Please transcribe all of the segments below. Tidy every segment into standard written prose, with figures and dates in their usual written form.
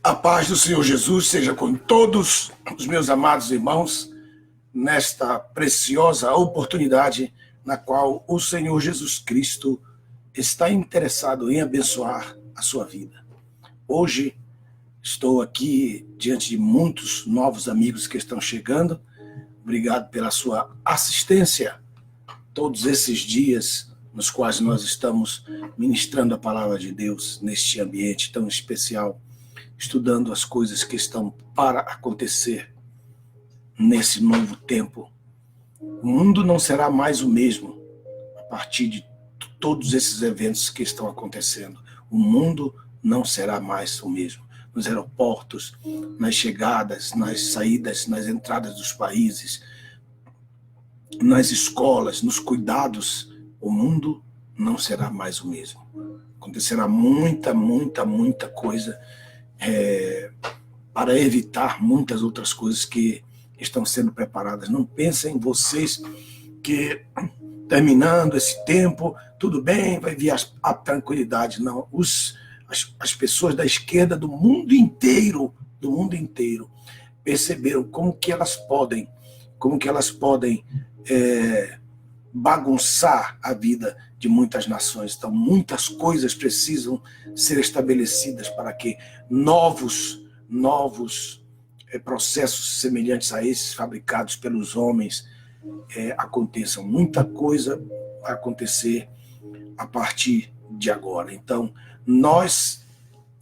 A paz do Senhor Jesus seja com todos os meus amados irmãos, nesta preciosa oportunidade na qual o Senhor Jesus Cristo está interessado em abençoar a sua vida. Hoje estou aqui diante de muitos novos amigos que estão chegando. Obrigado pela sua assistência todos esses dias nos quais nós estamos ministrando a palavra de Deus neste ambiente tão especial, estudando as coisas que estão para acontecer nesse novo tempo. O mundo não será mais o mesmo a partir de todos esses eventos que estão acontecendo. O mundo não será mais o mesmo. Nos aeroportos, nas chegadas, nas saídas, nas entradas dos países, nas escolas, nos cuidados, o mundo não será mais o mesmo. Acontecerá muita coisa para evitar muitas outras coisas que estão sendo preparadas. Não pensem vocês que terminando esse tempo, tudo bem, vai vir a tranquilidade. Não, as pessoas da esquerda do mundo inteiro perceberam como que elas podem bagunçar a vida de muitas nações. Então, muitas coisas precisam ser estabelecidas para que novos processos semelhantes a esses fabricados pelos homens aconteçam. Muita coisa vai acontecer a partir de agora. Então, nós,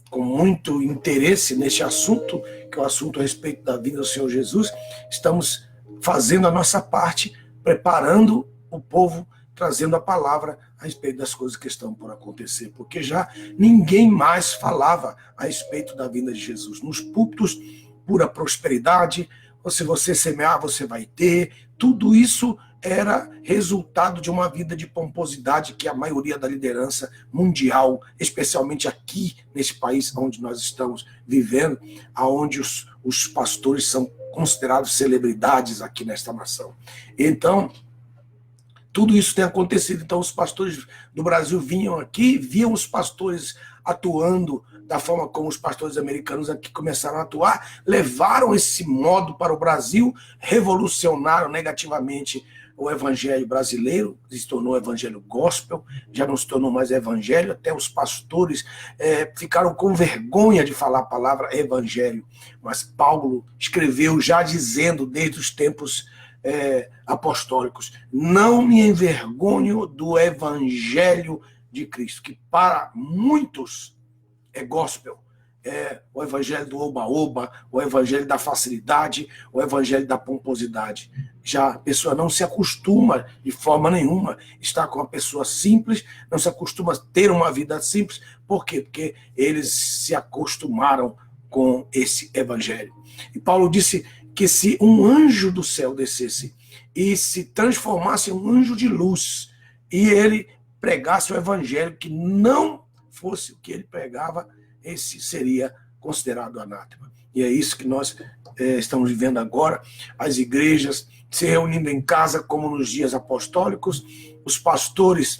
com muito interesse neste assunto, que é o assunto a respeito da vida do Senhor Jesus, estamos fazendo a nossa parte, preparando o povo, trazendo a palavra a respeito das coisas que estão por acontecer, porque já ninguém mais falava a respeito da vinda de Jesus. Nos púlpitos, pura prosperidade, se você semear, você vai ter. Tudo isso era resultado de uma vida de pomposidade que a maioria da liderança mundial, especialmente aqui nesse país onde nós estamos vivendo, onde os pastores são considerados celebridades aqui nesta nação. Então, tudo isso tem acontecido. Então, os pastores do Brasil vinham aqui, viam os pastores atuando da forma como os pastores americanos aqui começaram a atuar, levaram esse modo para o Brasil, revolucionaram negativamente o evangelho brasileiro, se tornou evangelho gospel, já não se tornou mais evangelho, até os pastores ficaram com vergonha de falar a palavra evangelho. Mas Paulo escreveu já dizendo, desde os tempos apostólicos, não me envergonho do evangelho de Cristo, que para muitos é gospel, é o evangelho do oba-oba, o evangelho da facilidade, o evangelho da pomposidade. Já a pessoa não se acostuma de forma nenhuma estar com uma pessoa simples, não se acostuma a ter uma vida simples. Por quê? Porque eles se acostumaram com esse evangelho. E Paulo disse que se um anjo do céu descesse e se transformasse em um anjo de luz, e ele pregasse o evangelho que não fosse o que ele pregava, esse seria considerado anátema. E é isso que nós estamos vivendo agora, as igrejas se reunindo em casa como nos dias apostólicos, os pastores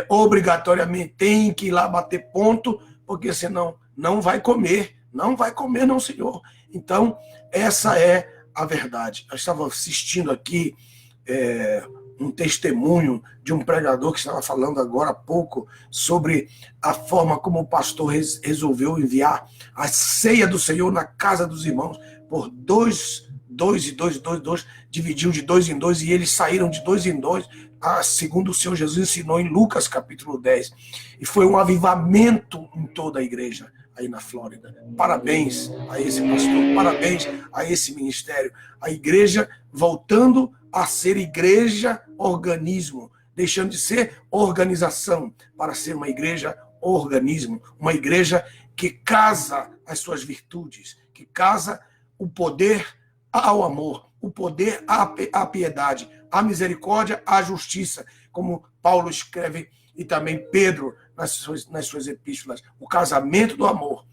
obrigatoriamente têm que ir lá bater ponto, porque senão não vai comer, não, senhor. Então, essa é a verdade. Eu estava assistindo aqui um testemunho de um pregador que estava falando agora há pouco sobre a forma como o pastor resolveu enviar a ceia do Senhor na casa dos irmãos por dois, dividiu de 2 em 2 e eles saíram de 2 em 2, segundo o Senhor Jesus ensinou em Lucas capítulo 10. E foi um avivamento em toda a igreja aí na Flórida. Parabéns a esse pastor, parabéns a esse ministério. A igreja voltando a ser igreja organismo, deixando de ser organização para ser uma igreja organismo, uma igreja que casa as suas virtudes, que casa o poder ao amor, o poder à piedade, à misericórdia, à justiça, como Paulo escreve e também Pedro nas suas epístolas, o casamento do amor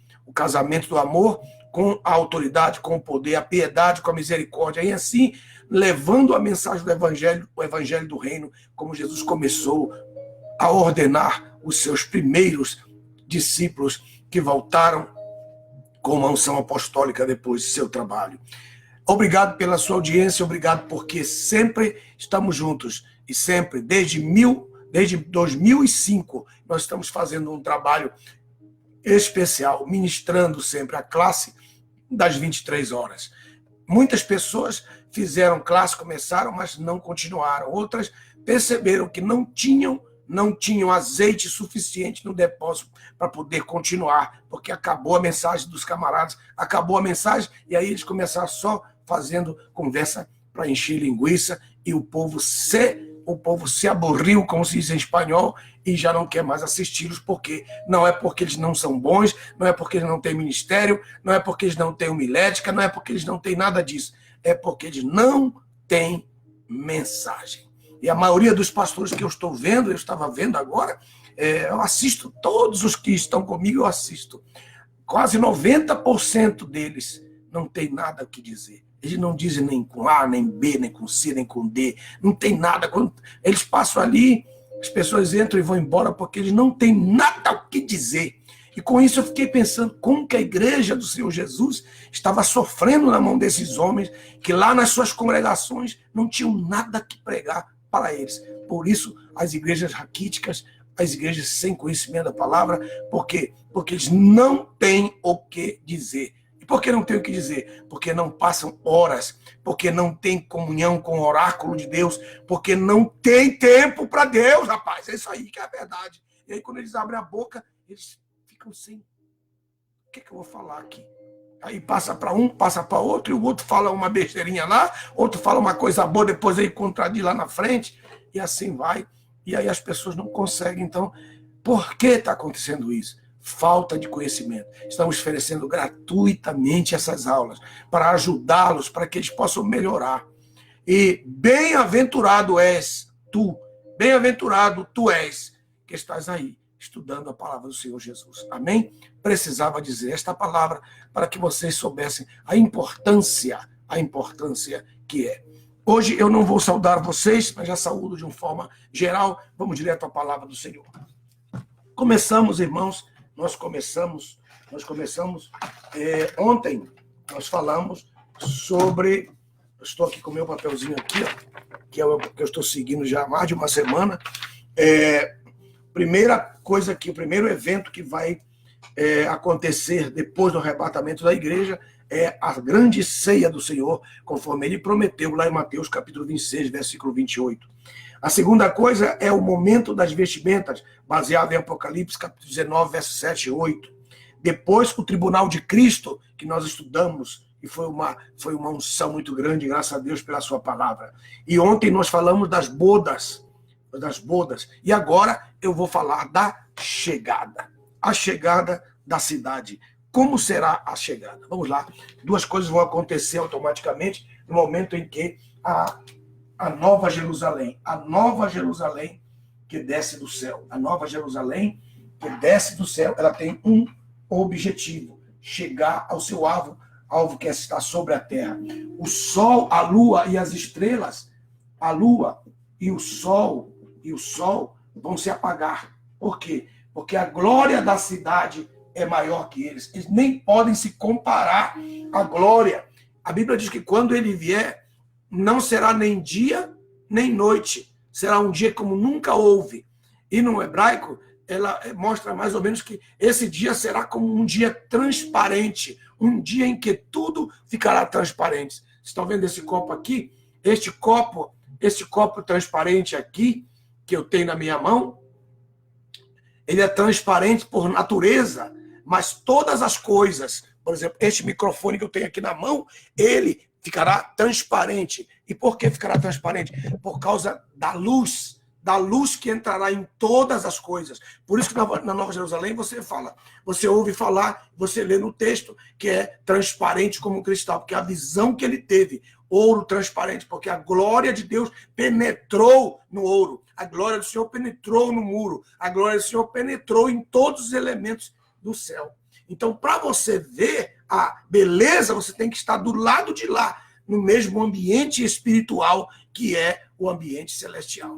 com a autoridade, com o poder, a piedade, com a misericórdia, e assim levando a mensagem do evangelho, o evangelho do reino, como Jesus começou a ordenar os seus primeiros discípulos que voltaram com uma unção apostólica depois de seu trabalho. Obrigado pela sua audiência, obrigado porque sempre estamos juntos e sempre, desde 2005, nós estamos fazendo um trabalho especial, ministrando sempre a classe das 23 horas. Muitas pessoas fizeram classe, começaram, mas não continuaram. Outras perceberam que não tinham azeite suficiente no depósito para poder continuar, porque acabou a mensagem dos camaradas, acabou a mensagem, e aí eles começaram só fazendo conversa para encher linguiça, e o povo se aborriu, como se diz em espanhol, e já não quer mais assisti-los, porque não é porque eles não são bons, não é porque eles não têm ministério, não é porque eles não têm homilética, não é porque eles não têm nada disso, é porque eles não têm mensagem. E a maioria dos pastores que eu estou vendo, eu estava vendo agora, eu assisto, todos os que estão comigo eu assisto, quase 90% deles não tem nada o que dizer. Eles não dizem nem com A, nem B, nem com C, nem com D. Não tem nada. Quando eles passam ali, as pessoas entram e vão embora porque eles não têm nada o que dizer. E com isso eu fiquei pensando como que a igreja do Senhor Jesus estava sofrendo na mão desses homens que lá nas suas congregações não tinham nada que pregar para eles. Por isso, as igrejas raquíticas, as igrejas sem conhecimento da palavra, por quê? Porque eles não têm o que dizer. E por que não tem o que dizer? Porque não passam horas, porque não tem comunhão com o oráculo de Deus, porque não tem tempo para Deus, rapaz. É isso aí que é a verdade. E aí quando eles abrem a boca, eles ficam sem. O que eu vou falar aqui? Aí passa para um, passa para outro, e o outro fala uma besteirinha lá, outro fala uma coisa boa, depois aí contradiz lá na frente, e assim vai. E aí as pessoas não conseguem. Então, por que está acontecendo isso? Falta de conhecimento. Estamos oferecendo gratuitamente essas aulas para ajudá-los, para que eles possam melhorar. E bem-aventurado tu és, que estás aí, estudando a palavra do Senhor Jesus. Amém? Precisava dizer esta palavra para que vocês soubessem a importância que é. Hoje eu não vou saudar vocês, mas já saúdo de uma forma geral. Vamos direto à palavra do Senhor. Começamos, irmãos, ontem nós falamos sobre, eu estou aqui com o meu papelzinho aqui, ó, que é o que eu estou seguindo já há mais de uma semana. Primeira coisa aqui, o primeiro evento que vai acontecer depois do arrebatamento da igreja é a grande ceia do Senhor, conforme ele prometeu lá em Mateus capítulo 26, versículo 28. A segunda coisa é o momento das vestimentas, baseado em Apocalipse capítulo 19, versos 7 e 8. Depois, o tribunal de Cristo, que nós estudamos, e foi uma unção muito grande, graças a Deus pela sua palavra. E ontem nós falamos das bodas. E agora eu vou falar da chegada. A chegada da cidade. Como será a chegada? Vamos lá. Duas coisas vão acontecer automaticamente no momento em que a Nova Jerusalém que desce do céu. A Nova Jerusalém que desce do céu, ela tem um objetivo: chegar ao seu alvo que está sobre a terra. O sol, a lua e as estrelas, a lua e o sol vão se apagar. Por quê? Porque a glória da cidade é maior que eles. Eles nem podem se comparar à glória. A Bíblia diz que quando ele vier, não será nem dia, nem noite. Será um dia como nunca houve. E no hebraico, ela mostra mais ou menos que esse dia será como um dia transparente. Um dia em que tudo ficará transparente. Vocês estão vendo esse copo aqui? Este copo transparente aqui, que eu tenho na minha mão, ele é transparente por natureza, mas todas as coisas, por exemplo, este microfone que eu tenho aqui na mão, ele ficará transparente. E por que ficará transparente? Por causa da luz que entrará em todas as coisas. Por isso que na Nova Jerusalém você ouve falar, você lê no texto que é transparente como cristal, porque a visão que ele teve, ouro transparente, porque a glória de Deus penetrou no ouro, a glória do Senhor penetrou no muro, a glória do Senhor penetrou em todos os elementos do céu. Então, para você ver a beleza, você tem que estar do lado de lá, no mesmo ambiente espiritual que é o ambiente celestial.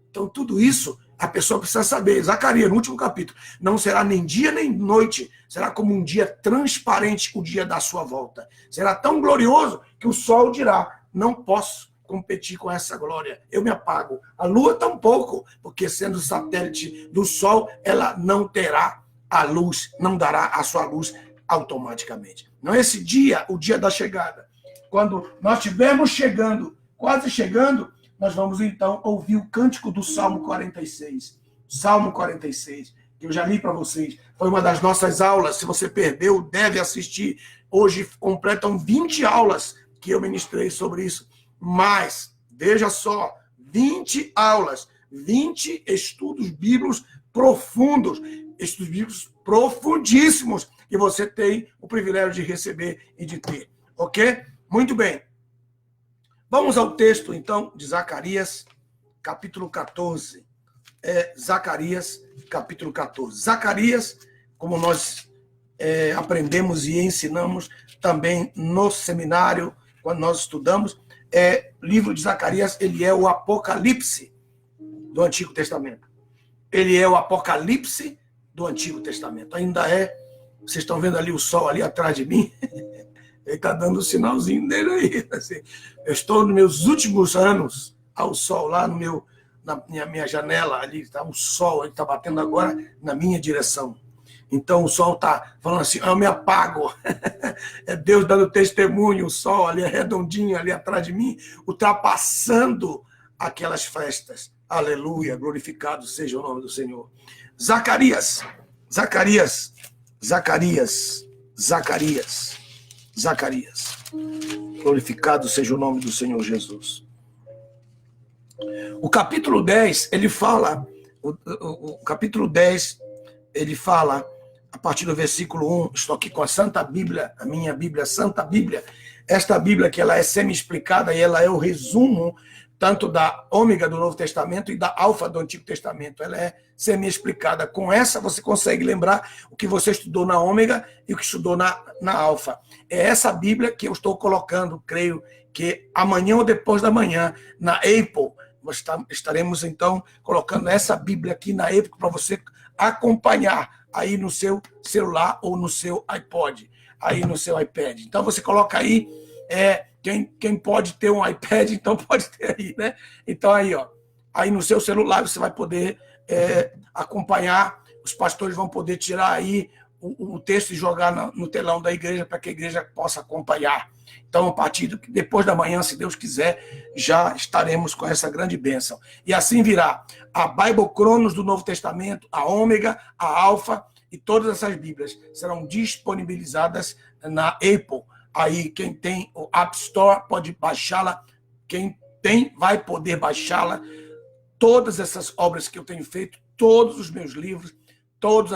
Então, tudo isso a pessoa precisa saber. Zacarias, no último capítulo, não será nem dia nem noite, será como um dia transparente o dia da sua volta. Será tão glorioso que o sol dirá: não posso competir com essa glória, eu me apago. A lua tampouco, porque sendo satélite do sol, ela não terá a luz, não dará a sua luz automaticamente. Não é esse dia, o dia da chegada. Quando nós estivermos chegando, quase chegando, nós vamos então ouvir o cântico do Salmo 46. Salmo 46, que eu já li para vocês. Foi uma das nossas aulas. Se você perdeu, deve assistir. Hoje completam 20 aulas que eu ministrei sobre isso. Mas, veja só, 20 aulas, 20 estudos bíblicos profundos, estudos bíblicos profundíssimos, que você tem o privilégio de receber e de ter. Ok? Muito bem. Vamos ao texto, então, de Zacarias, capítulo 14. Zacarias, capítulo 14. Zacarias, como nós aprendemos e ensinamos também no seminário, quando nós estudamos, livro de Zacarias, ele é o Apocalipse do Antigo Testamento. Ele é o Apocalipse do Antigo Testamento. Ainda vocês estão vendo ali o sol ali atrás de mim? Ele está dando o sinalzinho dele aí. Assim. Eu estou nos meus últimos anos ao sol, lá na minha janela, ali está o sol, ele está batendo agora na minha direção. Então o sol está falando assim: eu me apago. É Deus dando testemunho, o sol ali redondinho, ali atrás de mim, ultrapassando aquelas festas. Aleluia, glorificado seja o nome do Senhor. Zacarias. Glorificado seja o nome do Senhor Jesus. O capítulo 10, ele fala, o capítulo 10, ele fala, a partir do versículo 1, estou aqui com a Santa Bíblia, a minha Bíblia, a Santa Bíblia, esta Bíblia que ela é semi-explicada e ela é o resumo tanto da ômega do Novo Testamento e da alfa do Antigo Testamento. Ela é semi-explicada. Com essa, você consegue lembrar o que você estudou na ômega e o que estudou na alfa. É essa Bíblia que eu estou colocando, creio que amanhã ou depois da manhã, na Apple, nós estaremos, então, colocando essa Bíblia aqui na Apple para você acompanhar aí no seu celular ou no seu iPod, aí no seu iPad. Então, você coloca aí... Quem pode ter um iPad, então pode ter aí, né? Então aí, ó, aí no seu celular você vai poder acompanhar, os pastores vão poder tirar aí o texto e jogar no telão da igreja para que a igreja possa acompanhar. Então, a partir depois da manhã, se Deus quiser, já estaremos com essa grande bênção. E assim virá a Bible Cronos do Novo Testamento, a Ômega, a Alfa, e todas essas Bíblias serão disponibilizadas na Apple. Aí quem tem o App Store pode baixá-la, quem tem vai poder baixá-la. Todas essas obras que eu tenho feito, todos os meus livros, todas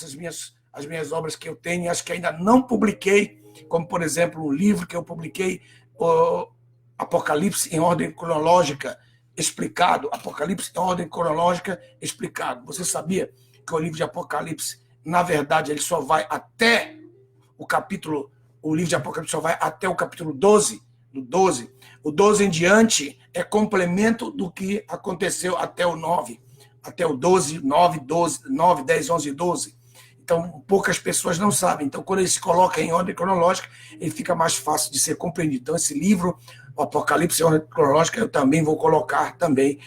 as minhas obras que eu tenho, as que ainda não publiquei, como por exemplo o livro que eu publiquei, o Apocalipse em ordem cronológica explicado, Apocalipse em ordem cronológica explicado. Você sabia que o livro de Apocalipse, na verdade, ele só vai até o livro de Apocalipse só vai até o capítulo 12, do 12. O 12 em diante é complemento do que aconteceu até o 9, até o 12, 9, 12, 9, 10, 11 e 12. Então, poucas pessoas não sabem. Então, quando ele se coloca em ordem cronológica, ele fica mais fácil de ser compreendido. Então, esse livro, o Apocalipse em ordem cronológica, eu também vou colocar também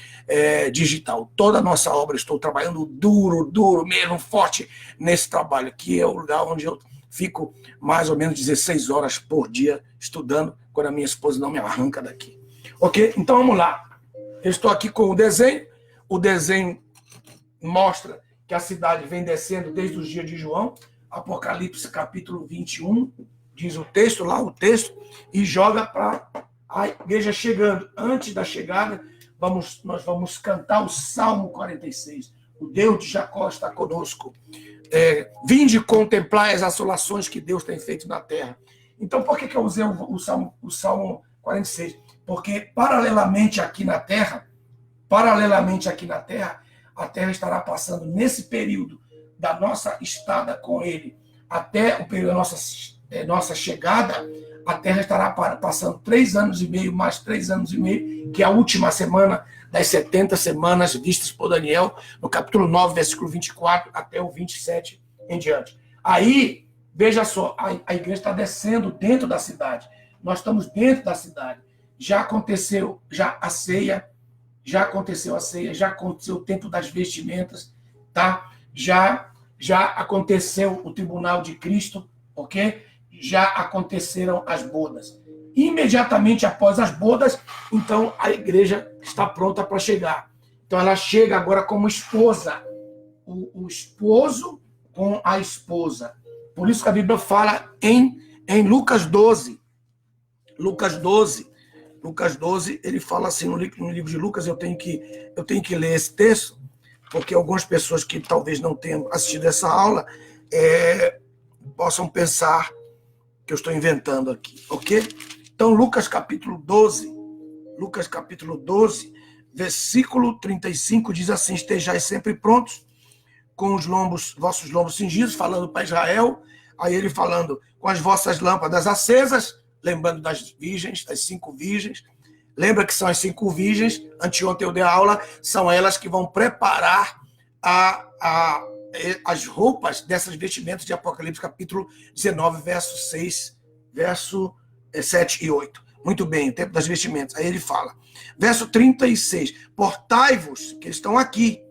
digital. Toda a nossa obra, estou trabalhando duro mesmo, forte nesse trabalho, que é o lugar onde eu fico mais ou menos 16 horas por dia estudando, quando a minha esposa não me arranca daqui. Ok? Então vamos lá. Eu estou aqui com o desenho. O desenho mostra que a cidade vem descendo desde os dias de João. Apocalipse capítulo 21, diz o texto lá, e joga para a igreja chegando. Antes da chegada, nós vamos cantar o Salmo 46. O Deus de Jacó está conosco. Vinde contemplar as assolações que Deus tem feito na terra. Então, por que eu usei o Salmo 46? Porque, paralelamente aqui na terra, a terra estará passando nesse período da nossa estada com ele, até o período da nossa chegada, a terra estará passando 3 anos e meio, mais 3 anos e meio, que é a última semana das 70 semanas vistas por Daniel, no capítulo 9, versículo 24 até o 27 em diante. Aí, veja só, a igreja está descendo dentro da cidade. Nós estamos dentro da cidade. Já aconteceu a ceia, já aconteceu o tempo das vestimentas, tá? Já aconteceu o tribunal de Cristo, ok? Já aconteceram as bodas. Imediatamente após as bodas, então a igreja está pronta para chegar. Então ela chega agora como esposa. O esposo com a esposa. Por isso que a Bíblia fala em Lucas 12. Lucas 12, ele fala assim, no livro de Lucas, eu tenho que ler esse texto, porque algumas pessoas que talvez não tenham assistido essa aula possam pensar que eu estou inventando aqui, ok? Então, Lucas capítulo 12, versículo 35, diz assim: estejais sempre prontos, com os vossos lombos cingidos, falando para Israel, aí ele falando, com as vossas lâmpadas acesas, lembrando das virgens, das 5 virgens, lembra que são as 5 virgens, anteontem eu dei a aula, são elas que vão preparar as roupas dessas vestimentas de Apocalipse, capítulo 19, verso 6, verso 7 e 8. Muito bem, o tempo das vestimentas. Aí ele fala, verso 36, portai-vos, que eles estão aqui.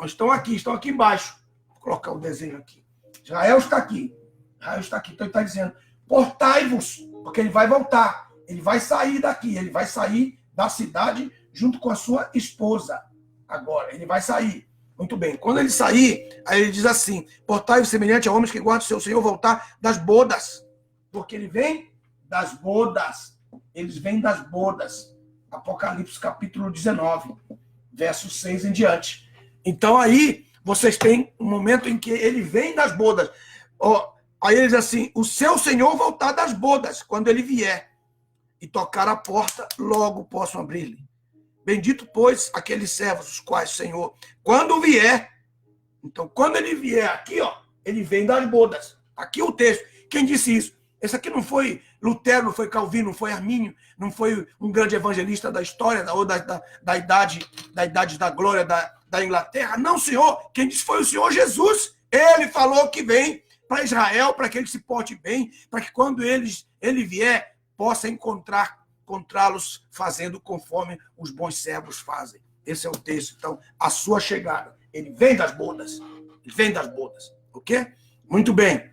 Estão aqui embaixo. Vou colocar o desenho aqui. Israel está aqui. Então ele está dizendo, portai-vos, porque ele vai voltar. Ele vai sair daqui, ele vai sair da cidade junto com a sua esposa. Agora, ele vai sair. Muito bem. Quando ele sair, aí ele diz assim, portai-vos semelhante a homens que guardam o seu Senhor voltar das bodas. Porque ele vem das bodas. Eles vêm das bodas. Apocalipse capítulo 19, verso 6 em diante. Então aí vocês têm um momento em que ele vem das bodas. Aí ele diz assim, o seu Senhor voltar das bodas, quando ele vier, e tocar a porta, logo possam abrir-lhe. Bendito, pois, aqueles servos, os quais, Senhor, quando vier, então, quando ele vier aqui, ele vem das bodas. Aqui o texto. Quem disse isso? Esse aqui não foi Lutero, não foi Calvino, não foi Armínio, não foi um grande evangelista da história, ou da idade da glória da Inglaterra. Não, Senhor. Quem disse foi o Senhor Jesus. Ele falou que vem para Israel, para que ele se porte bem, para que quando ele vier, possa encontrá-los fazendo conforme os bons servos fazem. Esse é o texto. Então, a sua chegada. Ele vem das bodas. Ele vem das bodas. Ok? Muito bem.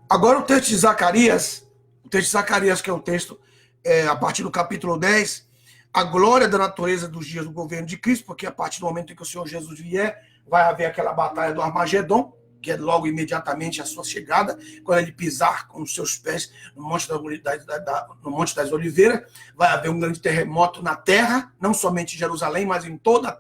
Agora o texto de Zacarias, que é o texto a partir do capítulo 10, a glória da natureza dos dias do governo de Cristo, porque a partir do momento em que o Senhor Jesus vier, vai haver aquela batalha do Armagedon, que é logo imediatamente a sua chegada, quando ele pisar com os seus pés no Monte das Oliveiras, vai haver um grande terremoto na terra, não somente em Jerusalém, mas em toda a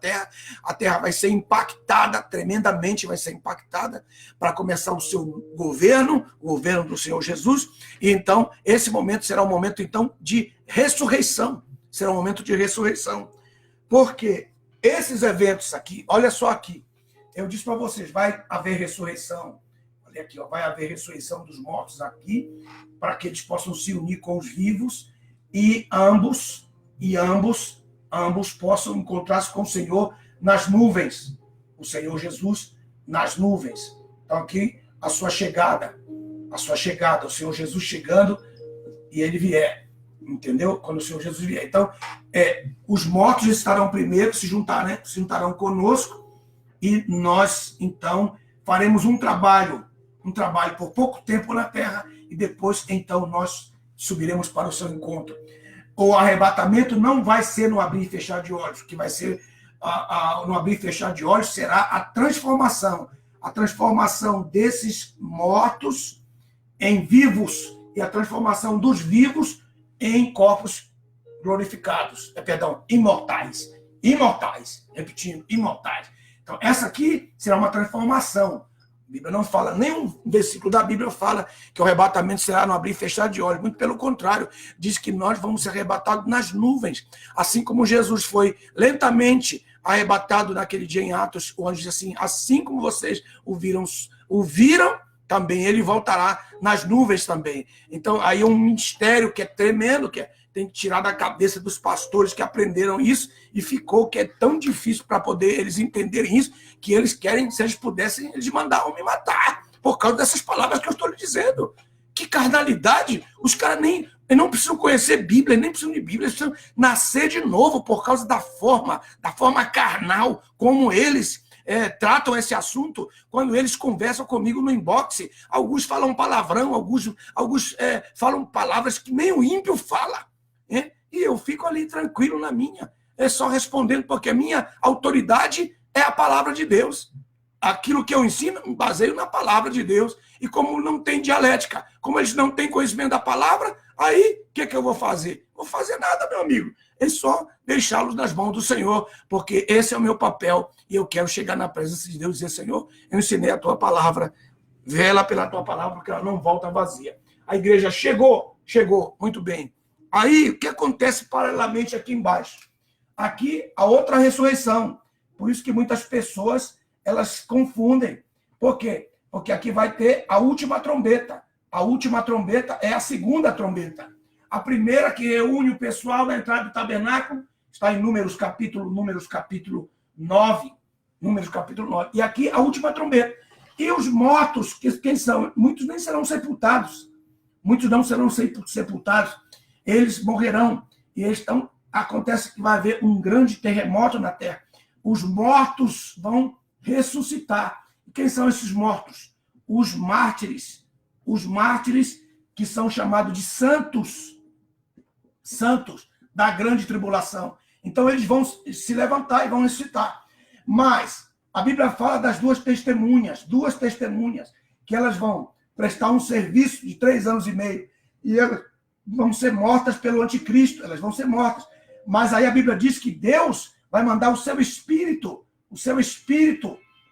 terra vai ser impactada, tremendamente vai ser impactada, para começar o seu governo, o governo do Senhor Jesus, e então, esse momento será um momento, então, de ressurreição, será um momento de ressurreição, porque esses eventos aqui, olha só aqui, eu disse para vocês, vai haver ressurreição. Olha aqui, vai haver ressurreição dos mortos aqui, para que eles possam se unir com os vivos e ambos possam encontrar-se com o Senhor nas nuvens. O Senhor Jesus nas nuvens. Então aqui a sua chegada, o Senhor Jesus chegando e ele vier. Entendeu? Quando o Senhor Jesus vier. Então, os mortos estarão primeiro, se juntarão conosco. E nós, então, faremos um trabalho por pouco tempo na terra, e depois, então, nós subiremos para o seu encontro. O arrebatamento não vai ser no abrir e fechar de olhos, o que vai ser no abrir e fechar de olhos será a transformação desses mortos em vivos, e a transformação dos vivos em corpos glorificados, imortais, repetindo, imortais. Então, essa aqui será uma transformação. A Bíblia não fala, nenhum versículo da Bíblia fala que o arrebatamento será no abrir e fechar de olhos. Muito pelo contrário, diz que nós vamos ser arrebatados nas nuvens. Assim como Jesus foi lentamente arrebatado naquele dia em Atos, o anjo diz assim como vocês o viram, também ele voltará nas nuvens também. Então, aí é um mistério que é tremendo, que tem que tirar da cabeça dos pastores que aprenderam isso e ficou que é tão difícil para poder eles entenderem isso, que eles querem, se eles pudessem, eles mandavam me matar por causa dessas palavras que eu estou lhe dizendo. Que carnalidade! Os caras não precisam conhecer Bíblia, nem precisam de Bíblia, eles precisam nascer de novo por causa da forma carnal, como eles tratam esse assunto quando eles conversam comigo no inbox. Alguns falam palavrão, alguns falam palavras que nem o ímpio fala. E eu fico ali tranquilo na minha, só respondendo, porque a minha autoridade é a palavra de Deus. Aquilo que eu ensino, me baseio na palavra de Deus. E como não tem dialética, como eles não têm conhecimento da palavra, aí o que eu vou fazer? Não vou fazer nada, meu amigo. É só deixá-los nas mãos do Senhor, porque esse é o meu papel e eu quero chegar na presença de Deus e dizer, Senhor, eu ensinei a tua palavra, vela pela tua palavra, porque ela não volta vazia. A igreja chegou, muito bem. Aí, o que acontece paralelamente aqui embaixo? Aqui, a outra ressurreição. Por isso que muitas pessoas, elas confundem. Por quê? Porque aqui vai ter a última trombeta. A última trombeta é a segunda trombeta. A primeira que reúne o pessoal na entrada do tabernáculo está em Números capítulo 9. Números capítulo 9. E aqui a última trombeta. E os mortos, quem são? Muitos nem serão sepultados. Muitos não serão sepultados. Eles morrerão. E acontece que vai haver um grande terremoto na terra. Os mortos vão ressuscitar. E quem são esses mortos? Os mártires. Os mártires que são chamados de santos da grande tribulação. Então eles vão se levantar e vão ressuscitar. Mas a Bíblia fala das duas testemunhas, que elas vão prestar um serviço de 3 anos e meio. E elas vão ser mortas pelo anticristo, elas vão ser mortas. Mas aí a Bíblia diz que Deus vai mandar o seu espírito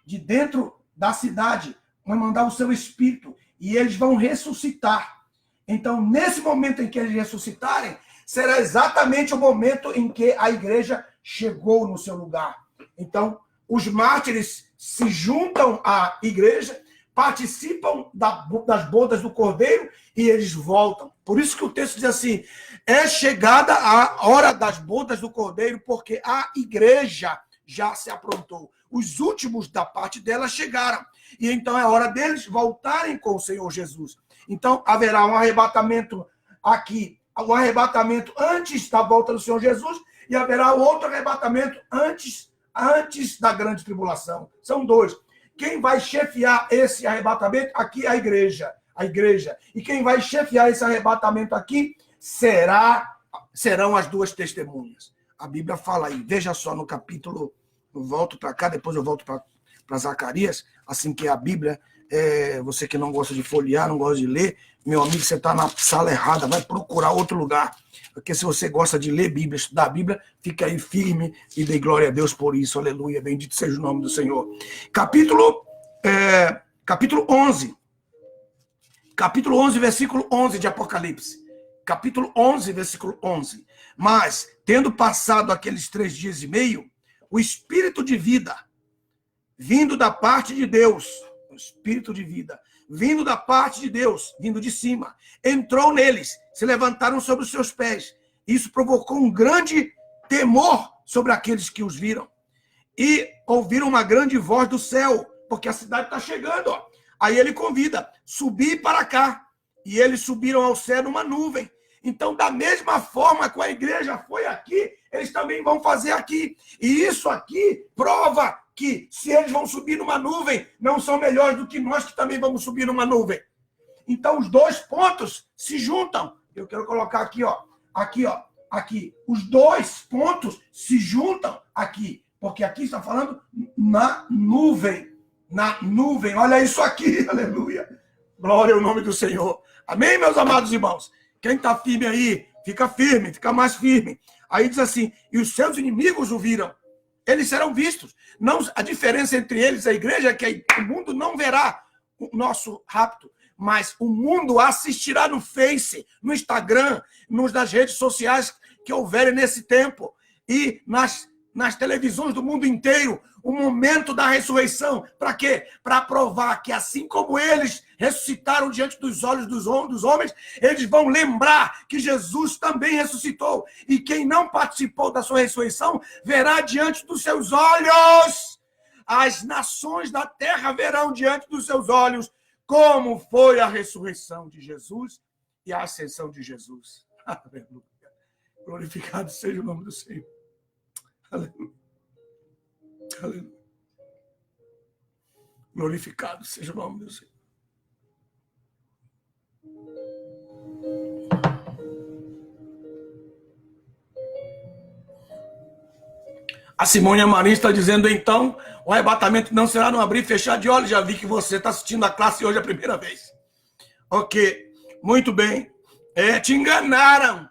de dentro da cidade, vai mandar o seu espírito, e eles vão ressuscitar. Então, nesse momento em que eles ressuscitarem, será exatamente o momento em que a igreja chegou no seu lugar. Então, os mártires se juntam à igreja, participam das bodas do Cordeiro e eles voltam. Por isso que o texto diz assim, é chegada a hora das bodas do Cordeiro, porque a igreja já se aprontou. Os últimos da parte dela chegaram. E então é hora deles voltarem com o Senhor Jesus. Então haverá um arrebatamento aqui, um arrebatamento antes da volta do Senhor Jesus, e haverá outro arrebatamento antes da grande tribulação. São 2. Quem vai chefiar esse arrebatamento aqui é a igreja. E quem vai chefiar esse arrebatamento aqui serão as 2 testemunhas. A Bíblia fala aí, veja só no capítulo, eu volto para cá, depois eu volto para Zacarias, assim que é a Bíblia, você que não gosta de folhear, não gosta de ler, meu amigo, você está na sala errada, vai procurar outro lugar. Porque se você gosta de ler Bíblia, estudar a Bíblia, fica aí firme e dê glória a Deus por isso. Aleluia, bendito seja o nome do Senhor. Capítulo 11. Capítulo 11, versículo 11 de Apocalipse. Capítulo 11, versículo 11. Mas, tendo passado aqueles 3 dias e meio, o Espírito de vida, vindo da parte de Deus, o Espírito de vida, vindo da parte de Deus, vindo de cima, entrou neles, se levantaram sobre os seus pés. Isso provocou um grande temor sobre aqueles que os viram. E ouviram uma grande voz do céu, porque a cidade está chegando. Ó. Aí ele convida, subir para cá. E eles subiram ao céu numa nuvem. Então, da mesma forma que a igreja foi aqui, eles também vão fazer aqui. E isso aqui prova que se eles vão subir numa nuvem, não são melhores do que nós que também vamos subir numa nuvem. Então, os 2 pontos se juntam. Eu quero colocar aqui, ó. Aqui, ó. Aqui. Os 2 pontos se juntam aqui. Porque aqui está falando na nuvem. Na nuvem. Olha isso aqui. Aleluia. Glória ao nome do Senhor. Amém, meus amados irmãos? Quem está firme aí, fica firme, fica mais firme. Aí diz assim, e os seus inimigos o viram. Eles serão vistos. Não, a diferença entre eles e a igreja é que o mundo não verá o nosso rapto, mas o mundo assistirá no Face, no Instagram, nas redes sociais que houverem nesse tempo. E nas televisões do mundo inteiro, o momento da ressurreição. Para quê? Para provar que assim como eles ressuscitaram diante dos olhos dos homens, eles vão lembrar que Jesus também ressuscitou. E quem não participou da sua ressurreição, verá diante dos seus olhos. As nações da terra verão diante dos seus olhos como foi a ressurreição de Jesus e a ascensão de Jesus. Aleluia. Glorificado seja o nome do Senhor. Aleluia. Aleluia. Glorificado seja o nome do Senhor. A Simone Amarim está dizendo, então, o arrebatamento não será no abrir e fechar de olhos. Já vi que você está assistindo a classe hoje a primeira vez. Ok, muito bem. Te enganaram.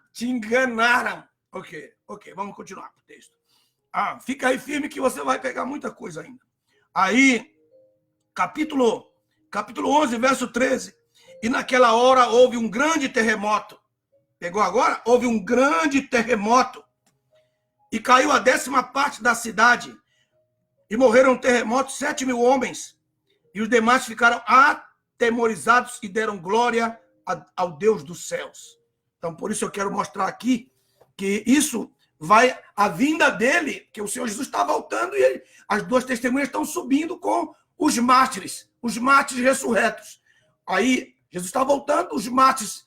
Ok, vamos continuar com o texto. Fica aí firme que você vai pegar muita coisa ainda. Aí, capítulo 11, verso 13. E naquela hora houve um grande terremoto. Pegou agora? Houve um grande terremoto. E caiu a 10ª parte da cidade. E morreram no terremoto 7.000 homens. E os demais ficaram atemorizados e deram glória ao Deus dos céus. Então, por isso eu quero mostrar aqui que isso vai, a vinda dele, que o Senhor Jesus está voltando e as 2 testemunhas estão subindo com os mártires ressurretos. Aí, Jesus está voltando, os mártires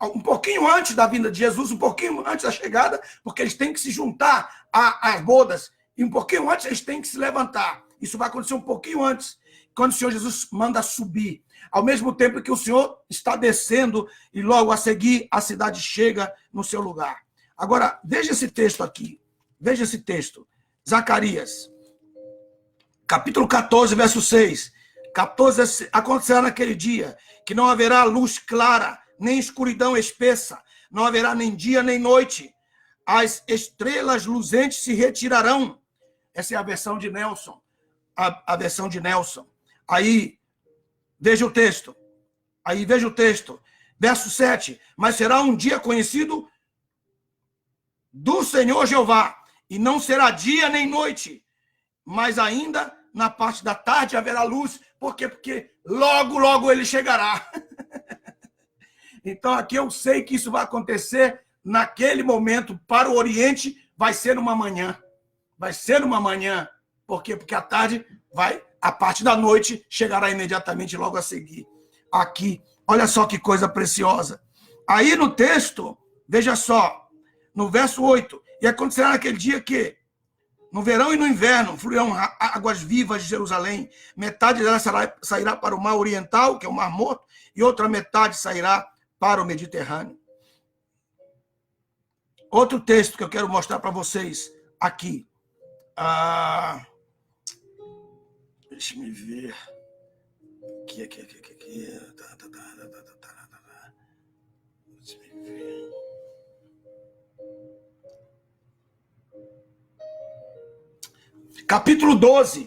um pouquinho antes da vinda de Jesus, um pouquinho antes da chegada, porque eles têm que se juntar às bodas, e um pouquinho antes eles têm que se levantar. Isso vai acontecer um pouquinho antes, quando o Senhor Jesus manda subir. Ao mesmo tempo que o Senhor está descendo, e logo a seguir a cidade chega no seu lugar. Agora, veja esse texto aqui. Veja esse texto. Zacarias, capítulo 14, verso 6. 14, acontecerá naquele dia que não haverá luz clara, nem escuridão espessa, não haverá nem dia nem noite. As estrelas luzentes se retirarão. Essa é a versão de Nelson. A versão de Nelson. Aí, veja o texto. Verso 7. Mas será um dia conhecido do Senhor Jeová, e não será dia nem noite, mas ainda na parte da tarde haverá luz. Por quê? Porque logo, logo ele chegará. Então aqui eu sei que isso vai acontecer naquele momento. Para o Oriente vai ser numa manhã. Vai ser numa manhã. Por quê? Porque a tarde a parte da noite chegará imediatamente logo a seguir. Aqui, olha só que coisa preciosa. Aí no texto, veja só, no verso 8, e acontecerá naquele dia que no verão e no inverno fluirão águas vivas de Jerusalém. Metade dela sairá para o mar oriental, que é o Mar Morto, e outra metade sairá para o Mediterrâneo. Outro texto que eu quero mostrar para vocês aqui. Deixa eu ver. Aqui. Deixa eu ver. Capítulo 12.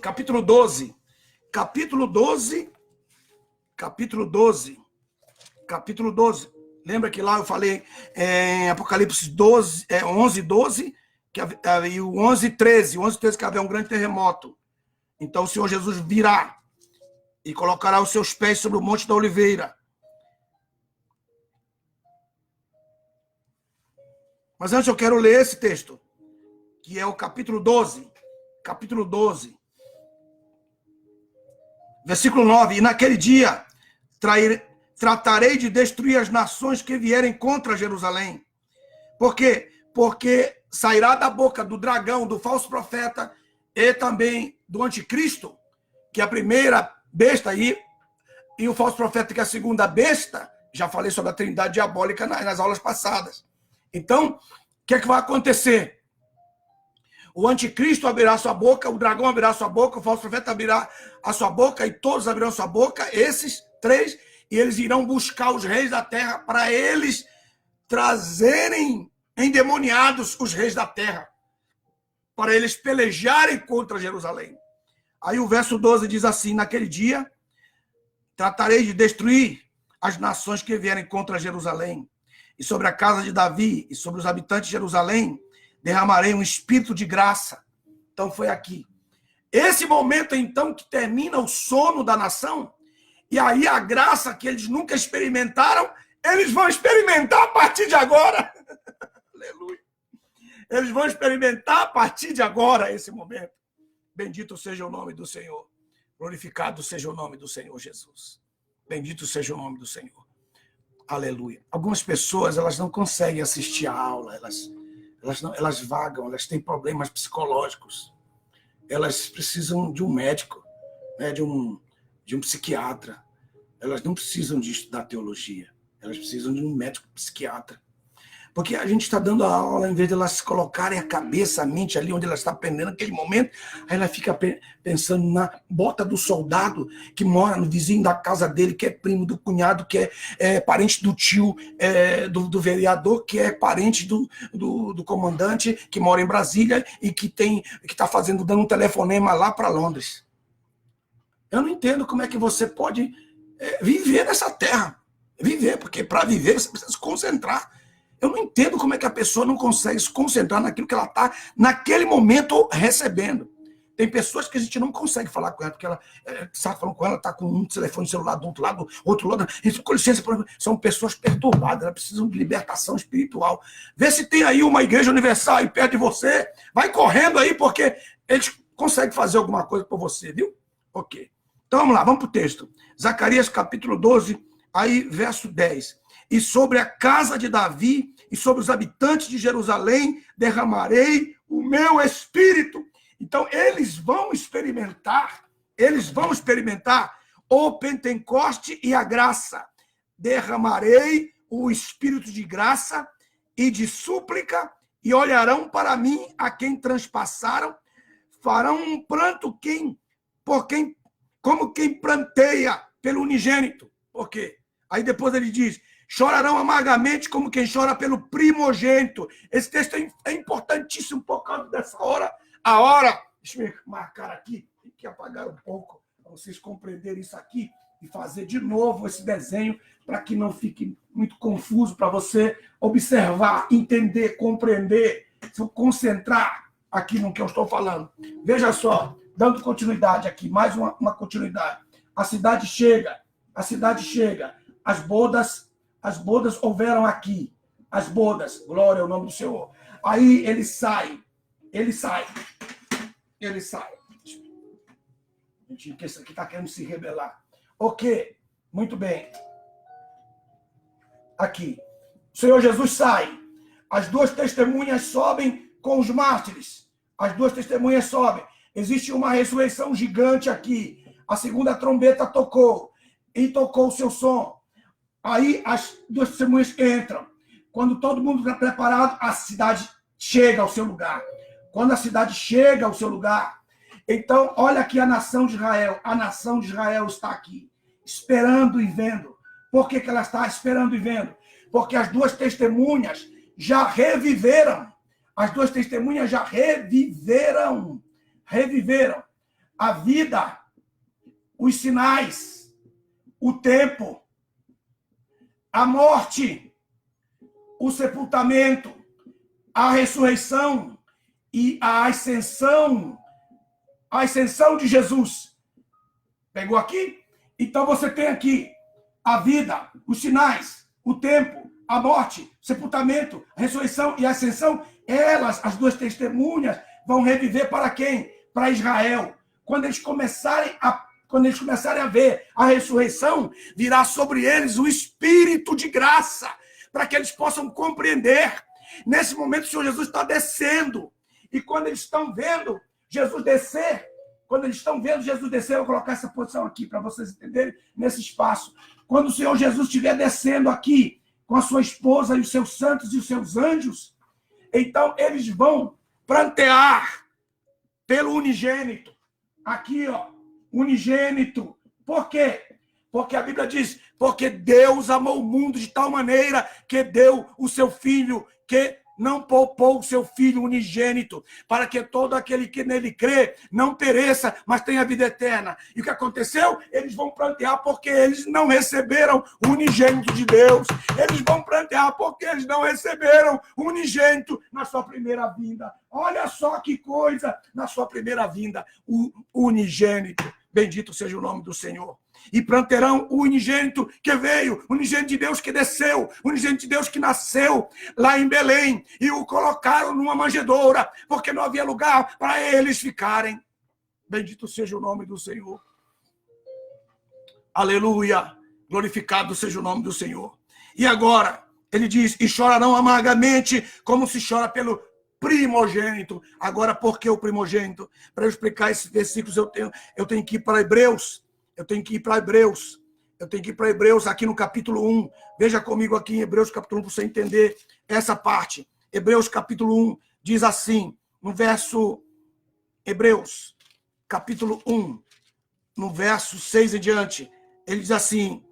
Lembra que lá eu falei em Apocalipse 12, 11, 12, e o 11, 13. O 11, 13 que haverá um grande terremoto. Então o Senhor Jesus virá e colocará os seus pés sobre o Monte da Oliveira. Mas antes eu quero ler esse texto, que é o capítulo 12. Capítulo 12. Versículo 9. E naquele dia tratarei de destruir as nações que vierem contra Jerusalém. Por quê? Porque sairá da boca do dragão, do falso profeta, e também do anticristo, que é a primeira besta aí, e o falso profeta, que é a segunda besta. Já falei sobre a trindade diabólica nas aulas passadas. Então, o que é que vai acontecer? O anticristo abrirá sua boca, o dragão abrirá sua boca, o falso profeta abrirá a sua boca, e todos abrirão sua boca, esses três, e eles irão buscar os reis da terra para eles trazerem endemoniados os reis da terra, para eles pelejarem contra Jerusalém. Aí o verso 12 diz assim: naquele dia tratarei de destruir as nações que vierem contra Jerusalém, e sobre a casa de Davi e sobre os habitantes de Jerusalém derramarei um espírito de graça. Então foi aqui. Esse momento, então, que termina o sono da nação, e aí a graça que eles nunca experimentaram, eles vão experimentar a partir de agora. Aleluia. Eles vão experimentar a partir de agora esse momento. Bendito seja o nome do Senhor. Glorificado seja o nome do Senhor Jesus. Bendito seja o nome do Senhor. Aleluia. Algumas pessoas, elas não conseguem assistir a aula, elas vagam, elas têm problemas psicológicos. Elas precisam de um médico, né, de um psiquiatra. Elas não precisam de estudar teologia. Elas precisam de um médico psiquiatra. Porque a gente está dando a aula, em vez de elas colocarem a cabeça, a mente ali onde ela está aprendendo naquele momento, aí ela fica pensando na bota do soldado que mora no vizinho da casa dele, que é primo do cunhado, que é parente do tio do vereador, que é parente do comandante, que mora em Brasília e que está dando um telefonema lá para Londres. Eu não entendo como é que você pode viver nessa terra. Viver, porque para viver você precisa se concentrar. Eu não entendo como é que a pessoa não consegue se concentrar naquilo que ela está, naquele momento, recebendo. Tem pessoas que a gente não consegue falar com ela, porque ela está falando com ela, está com um telefone celular do outro lado, com licença, são pessoas perturbadas, elas precisam de libertação espiritual. Vê se tem aí uma igreja universal aí perto de você, vai correndo aí, porque eles conseguem fazer alguma coisa por você, viu? Ok. Então vamos lá, vamos para o texto. Zacarias capítulo 12, aí verso 10. E sobre a casa de Davi e sobre os habitantes de Jerusalém derramarei o meu espírito. Então, eles vão experimentar o Pentecoste e a graça. Derramarei o espírito de graça e de súplica, e olharão para mim a quem transpassaram, farão um pranto por quem como quem pranteia pelo unigênito. Por quê? Aí depois ele diz, chorarão amargamente como quem chora pelo primogênito. Esse texto é importantíssimo por causa dessa hora. A hora, deixa eu marcar aqui, tem que apagar um pouco, para vocês compreenderem isso aqui e fazer de novo esse desenho, para que não fique muito confuso, para você observar, entender, compreender, se concentrar aqui no que eu estou falando. Veja só, dando continuidade aqui, mais uma continuidade. A cidade chega, as bodas houveram aqui, as bodas, glória ao nome do Senhor. Aí ele sai. Gente, que esse aqui está querendo se rebelar. Ok, muito bem. Aqui, o Senhor Jesus sai, as duas testemunhas sobem com os mártires, existe uma ressurreição gigante aqui, a segunda trombeta tocou, e tocou o seu som. Aí as duas testemunhas entram. Quando todo mundo está preparado, a cidade chega ao seu lugar. Quando a cidade chega ao seu lugar, então olha aqui a nação de Israel. A nação de Israel está aqui, esperando e vendo. Por que ela está esperando e vendo? Porque as duas testemunhas já reviveram. Reviveram a vida, os sinais, o tempo, a morte, o sepultamento, a ressurreição e a ascensão de Jesus. Pegou aqui? Então você tem aqui a vida, os sinais, o tempo, a morte, o sepultamento, a ressurreição e a ascensão. Elas, as duas testemunhas, vão reviver para quem? Para Israel. Quando eles começarem a ver a ressurreição, virá sobre eles o Espírito de graça, para que eles possam compreender. Nesse momento, o Senhor Jesus está descendo. E quando eles estão vendo Jesus descer, eu vou colocar essa posição aqui para vocês entenderem nesse espaço. Quando o Senhor Jesus estiver descendo aqui, com a sua esposa e os seus santos e os seus anjos, então eles vão prantear pelo unigênito. Aqui, ó, unigênito. Por quê? Porque a Bíblia diz, porque Deus amou o mundo de tal maneira que deu o seu Filho, que não poupou o seu Filho unigênito, para que todo aquele que nele crê não pereça, mas tenha vida eterna. E o que aconteceu? Eles vão prantear porque eles não receberam o unigênito de Deus. Eles vão prantear porque eles não receberam o unigênito na sua primeira vinda. Olha só que coisa, na sua primeira vinda, o unigênito. Bendito seja o nome do Senhor. E prantearão o unigênito que veio, o unigênito de Deus que desceu, o unigênito de Deus que nasceu lá em Belém, e o colocaram numa manjedoura, porque não havia lugar para eles ficarem. Bendito seja o nome do Senhor. Aleluia. Glorificado seja o nome do Senhor. E agora, ele diz, e chorarão amargamente, como se chora pelo primogênito. Agora, por que o primogênito? Para eu explicar esses versículos, eu tenho que ir para Hebreus. Eu tenho que ir para Hebreus aqui no capítulo 1. Veja comigo aqui em Hebreus capítulo 1 para você entender essa parte. Hebreus capítulo 1 diz assim, no verso... Hebreus capítulo 1, no verso 6 em diante, ele diz assim...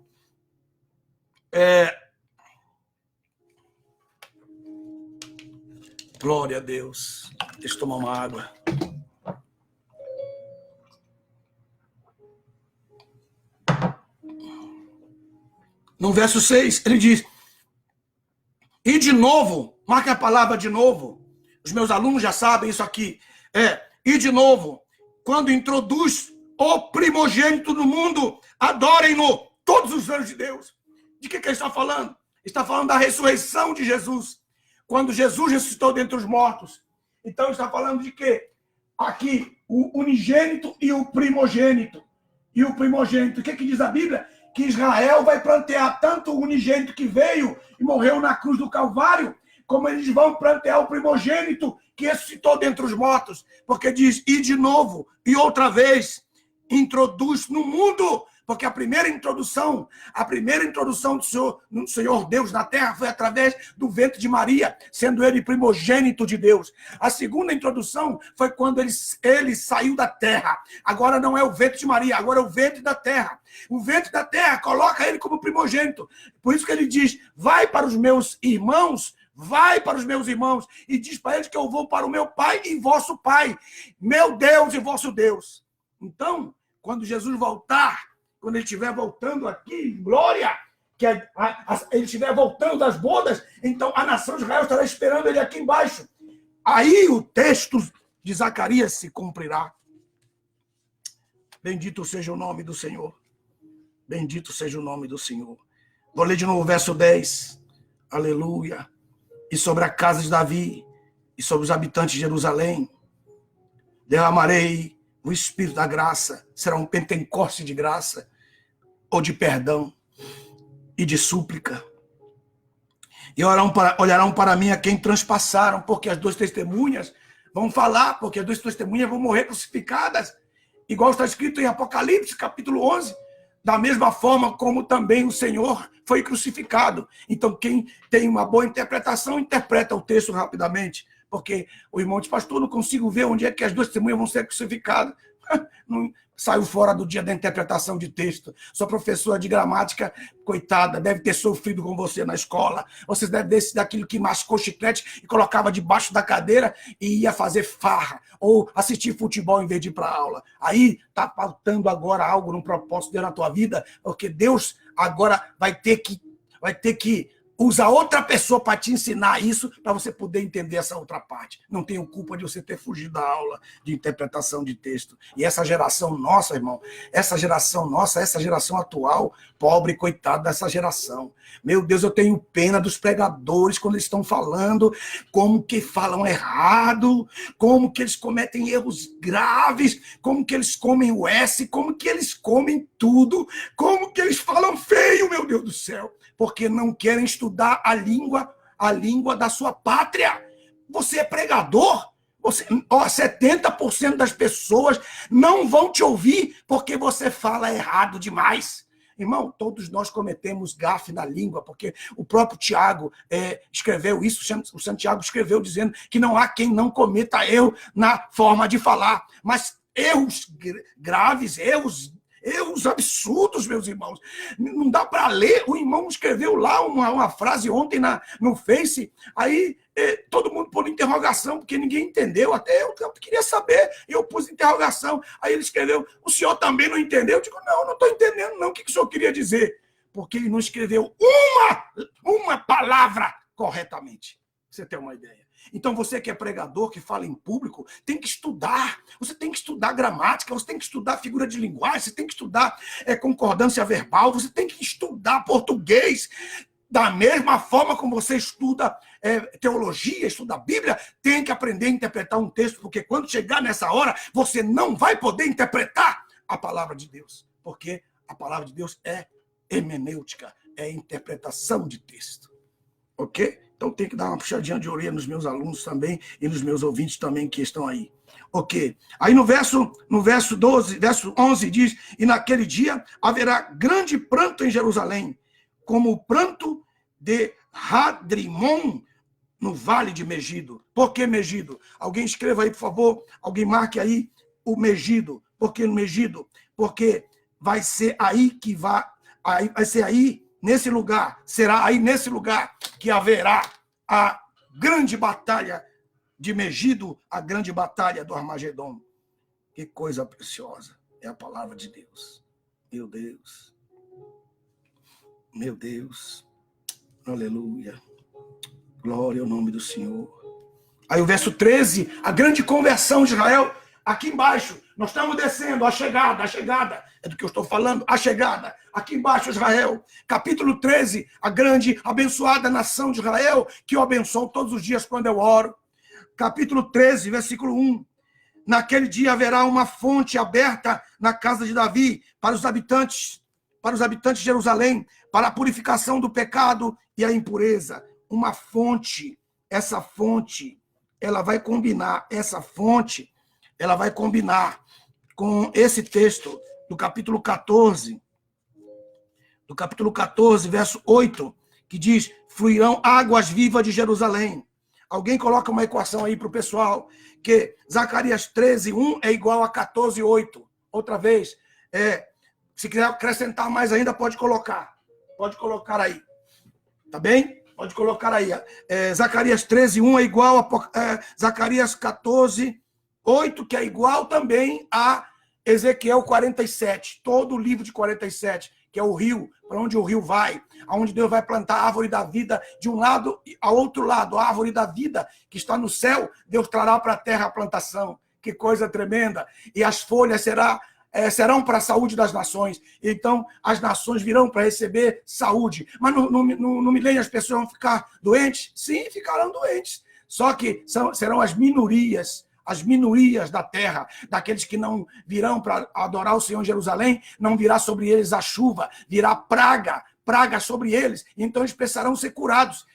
Glória a Deus. Deixa eu tomar uma água. No verso 6, ele diz, e de novo, marca a palavra de novo, os meus alunos já sabem isso aqui, e de novo, quando introduz o primogênito no mundo, adorem-no, todos os anjos de Deus. De que ele está falando? Está falando da ressurreição de Jesus, quando Jesus ressuscitou dentre os mortos. Então está falando de quê? Aqui, o unigênito e o primogênito. E o primogênito, o que diz a Bíblia? Que Israel vai prantear tanto o unigênito que veio e morreu na cruz do Calvário, como eles vão prantear o primogênito que ressuscitou dentre os mortos. Porque diz, e de novo, e outra vez, introduz no mundo, Porque a primeira introdução do Senhor Deus na terra foi através do ventre de Maria, sendo ele primogênito de Deus. A segunda introdução foi quando ele saiu da terra. Agora não é o ventre de Maria, agora é o ventre da terra. O ventre da terra coloca ele como primogênito. Por isso que ele diz, vai para os meus irmãos e diz para eles que eu vou para o meu Pai e vosso Pai, meu Deus e vosso Deus. Então, quando Jesus voltar, quando ele estiver voltando aqui em glória, que ele estiver voltando das bodas, então a nação de Israel estará esperando ele aqui embaixo. Aí o texto de Zacarias se cumprirá. Bendito seja o nome do Senhor. Bendito seja o nome do Senhor. Vou ler de novo o verso 10. Aleluia. E sobre a casa de Davi, e sobre os habitantes de Jerusalém, derramarei o Espírito da graça. Será um pentecoste de graça, ou de perdão, e de súplica. E olharão para mim a quem transpassaram, porque as duas testemunhas vão falar, porque as duas testemunhas vão morrer crucificadas, igual está escrito em Apocalipse, capítulo 11, da mesma forma como também o Senhor foi crucificado. Então, quem tem uma boa interpretação, interpreta o texto rapidamente, porque o irmão diz, pastor, não consigo ver onde é que as duas testemunhas vão ser crucificadas. Não, saiu fora do dia da interpretação de texto. Sua professora de gramática, coitada, deve ter sofrido com você na escola. Vocês devem ser daquilo que mascou chiclete e colocava debaixo da cadeira e ia fazer farra, ou assistir futebol em vez de ir para a aula. Aí está faltando agora algo no propósito de Deus na tua vida, porque Deus agora vai ter que usar outra pessoa para te ensinar isso, para você poder entender essa outra parte. Não tenho culpa de você ter fugido da aula de interpretação de texto. E essa geração nossa, irmão, essa geração atual, pobre, coitada dessa geração. Meu Deus, eu tenho pena dos pregadores quando eles estão falando, como que falam errado, como que eles cometem erros graves, como que eles comem o S, como que eles comem tudo, como que eles falam feio, meu Deus do céu. Porque não querem estudar a língua da sua pátria. Você é pregador, 70% das pessoas não vão te ouvir porque você fala errado demais. Irmão, todos nós cometemos gafe na língua, porque o próprio Tiago escreveu isso, o Santiago escreveu dizendo que não há quem não cometa erro na forma de falar. Mas erros graves, erros absurdos, meus irmãos. Não dá para ler. O irmão escreveu lá uma frase ontem no Face, aí todo mundo pôs interrogação, porque ninguém entendeu. Até eu queria saber, eu pus interrogação. Aí ele escreveu, o senhor também não entendeu? Eu digo, não estou entendendo não. O que o senhor queria dizer? Porque ele não escreveu uma palavra corretamente. Pra você ter uma ideia. Então, você que é pregador, que fala em público, tem que estudar. Você tem que estudar gramática, você tem que estudar figura de linguagem, você tem que estudar concordância verbal, você tem que estudar português. Da mesma forma como você estuda teologia, estuda a Bíblia, tem que aprender a interpretar um texto, porque quando chegar nessa hora, você não vai poder interpretar a palavra de Deus. Porque a palavra de Deus é hermenêutica, é interpretação de texto. Ok? Então tem que dar uma puxadinha de orelha nos meus alunos também e nos meus ouvintes também que estão aí. Ok. Aí no verso 11 diz, e naquele dia haverá grande pranto em Jerusalém, como o pranto de Hadrimon no vale de Megido. Por que Megido? Alguém escreva aí, por favor. Alguém marque aí o Megido. Por que Megido? Porque vai ser aí que vai ser aí, nesse lugar, será aí nesse lugar que haverá a grande batalha de Megido, a grande batalha do Armagedon. Que coisa preciosa é a palavra de Deus. Meu Deus. Meu Deus. Aleluia. Glória ao nome do Senhor. Aí o verso 13, a grande conversão de Israel, aqui embaixo, nós estamos descendo, a chegada, é do que eu estou falando, a chegada, aqui embaixo Israel, capítulo 13, a grande abençoada nação de Israel, que eu abençoo todos os dias quando eu oro. Capítulo 13, versículo 1, naquele dia haverá uma fonte aberta na casa de Davi para os habitantes de Jerusalém, para a purificação do pecado e a impureza. Uma fonte, essa fonte, ela vai combinar com esse texto do capítulo 14, do capítulo 14, verso 8, que diz: fluirão águas vivas de Jerusalém. Alguém coloca uma equação aí para o pessoal, que Zacarias 13, 1 é igual a 14, 8. Outra vez, se quiser acrescentar mais ainda, pode colocar. Pode colocar aí. Tá bem? Pode colocar aí. Zacarias 13, 1 é igual a Zacarias 14, 8, que é igual também a Ezequiel 47. Todo o livro de 47, que é o rio, para onde o rio vai, aonde Deus vai plantar a árvore da vida de um lado e ao outro lado, a árvore da vida que está no céu, Deus trará para a terra a plantação. Que coisa tremenda! E as folhas serão para a saúde das nações. Então, as nações virão para receber saúde. Mas no milênio as pessoas vão ficar doentes? Sim, ficarão doentes. Só que serão as minorias da terra, daqueles que não virão para adorar o Senhor em Jerusalém, não virá sobre eles a chuva, virá praga sobre eles. Então, eles precisarão ser curados.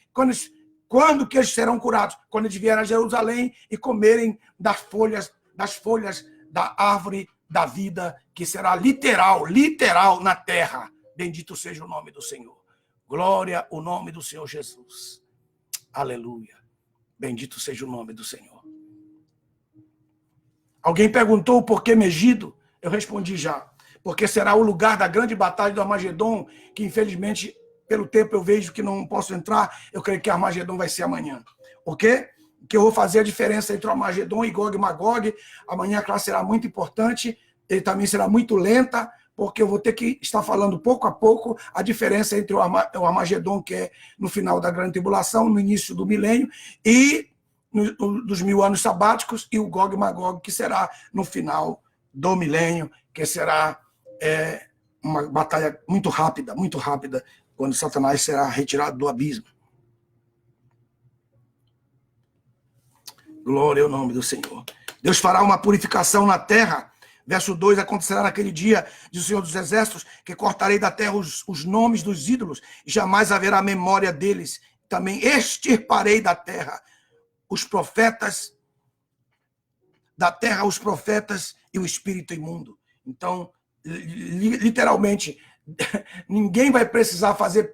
Quando que eles serão curados? Quando eles vierem a Jerusalém e comerem das folhas da árvore da vida, que será literal na terra. Bendito seja o nome do Senhor. Glória ao nome do Senhor Jesus. Aleluia. Bendito seja o nome do Senhor. Alguém perguntou por que Megido? Eu respondi já. Porque será o lugar da grande batalha do Armagedon, que infelizmente, pelo tempo eu vejo que não posso entrar, eu creio que Armagedon vai ser amanhã. Ok? Que eu vou fazer a diferença entre o Armagedon e Gog e Magog. Amanhã a classe será muito importante, ele também será muito lenta, porque eu vou ter que estar falando pouco a pouco a diferença entre o Armagedon, que é no final da grande tribulação, no início do milênio, e dos 1000 anos sabáticos, e o Gog e Magog, que será no final do milênio, que será uma batalha muito rápida, quando Satanás será retirado do abismo. Glória ao nome do Senhor. Deus fará uma purificação na terra. Verso 2, acontecerá naquele dia, diz o Senhor dos Exércitos, que cortarei da terra os nomes dos ídolos, e jamais haverá memória deles. Também extirparei da terra os profetas e o espírito imundo. Então, literalmente, ninguém vai precisar fazer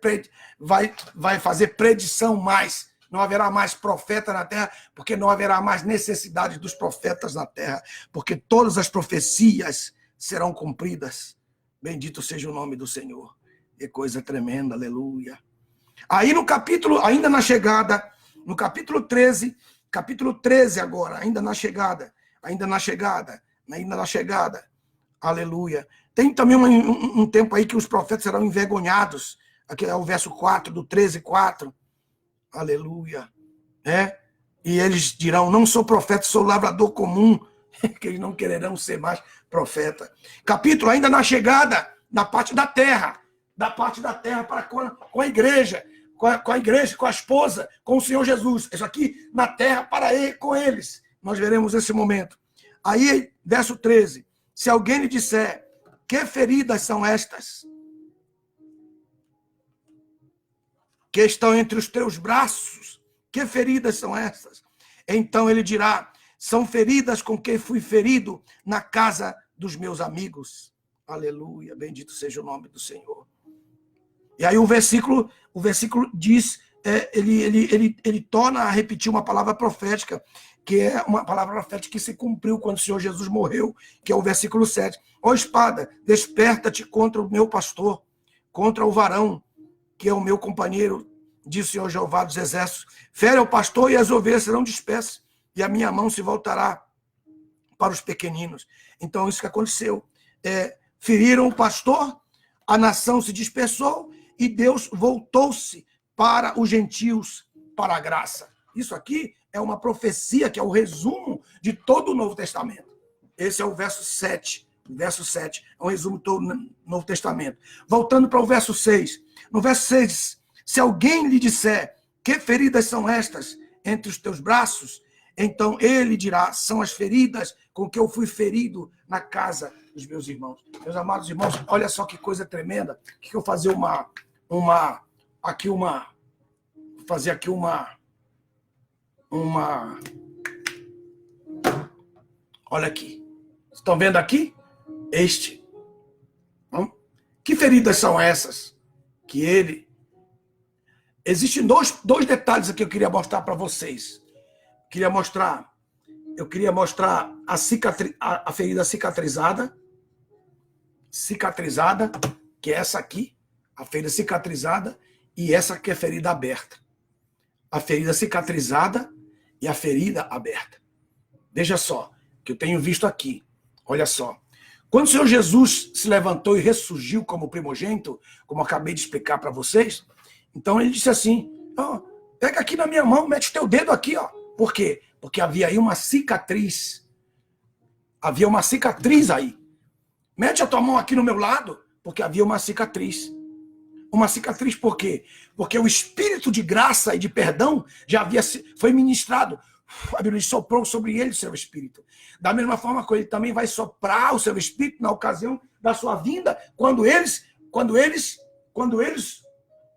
predição mais. Não haverá mais profeta na terra, porque não haverá mais necessidade dos profetas na terra, porque todas as profecias serão cumpridas. Bendito seja o nome do Senhor. Que coisa tremenda, aleluia. Aí no capítulo, ainda na chegada, no capítulo 13 agora, ainda na chegada, aleluia. Tem também um tempo aí que os profetas serão envergonhados, aqui é o verso 4, do 13:4. Aleluia. E eles dirão: não sou profeta, sou lavrador comum, que eles não quererão ser mais profeta. Capítulo ainda na chegada, da parte da terra para com a igreja, com a esposa, com o Senhor Jesus. Isso aqui na terra com eles. Nós veremos esse momento. Aí, verso 13. Se alguém lhe disser: que feridas são estas que estão entre os teus braços? Que feridas são essas? Então ele dirá: são feridas com que fui ferido na casa dos meus amigos. Aleluia, bendito seja o nome do Senhor. E aí o versículo diz, ele torna a repetir uma palavra profética, que é uma palavra profética que se cumpriu quando o Senhor Jesus morreu, que é o versículo 7. Ó espada, desperta-te contra o meu pastor, contra o varão, que é o meu companheiro, diz o Senhor Jeová dos Exércitos. Fere ao pastor e as ovelhas serão dispersas, e a minha mão se voltará para os pequeninos. Então, isso que aconteceu. Feriram o pastor, a nação se dispersou, e Deus voltou-se para os gentios, para a graça. Isso aqui é uma profecia, que é o resumo de todo o Novo Testamento. Esse é o verso 7. O verso 7 é um resumo de todo o Novo Testamento. Voltando para o verso 6. No verso 6, se alguém lhe disser: que feridas são estas entre os teus braços? Então ele dirá: são as feridas com que eu fui ferido na casa dos meus irmãos. Meus amados irmãos, olha só que coisa tremenda. Que eu fazer olha aqui. Estão vendo aqui? Que feridas são essas? que ele... Existem dois detalhes aqui que eu queria mostrar para vocês. Eu queria mostrar a ferida cicatrizada, que é essa aqui, a ferida cicatrizada, e essa aqui é a ferida aberta. A ferida cicatrizada e a ferida aberta. Veja só, que eu tenho visto aqui. Olha só. Quando o Senhor Jesus se levantou e ressurgiu como primogênito, como eu acabei de explicar para vocês, então ele disse assim, oh, pega aqui na minha mão, mete teu dedo aqui, ó. Por quê? Porque havia aí uma cicatriz. Havia uma cicatriz aí. Mete a tua mão aqui no meu lado, porque havia uma cicatriz. Uma cicatriz por quê? Porque o espírito de graça e de perdão já foi ministrado. A Bíblia soprou sobre ele o seu espírito. Da mesma forma que ele também vai soprar o seu espírito na ocasião da sua vinda, quando eles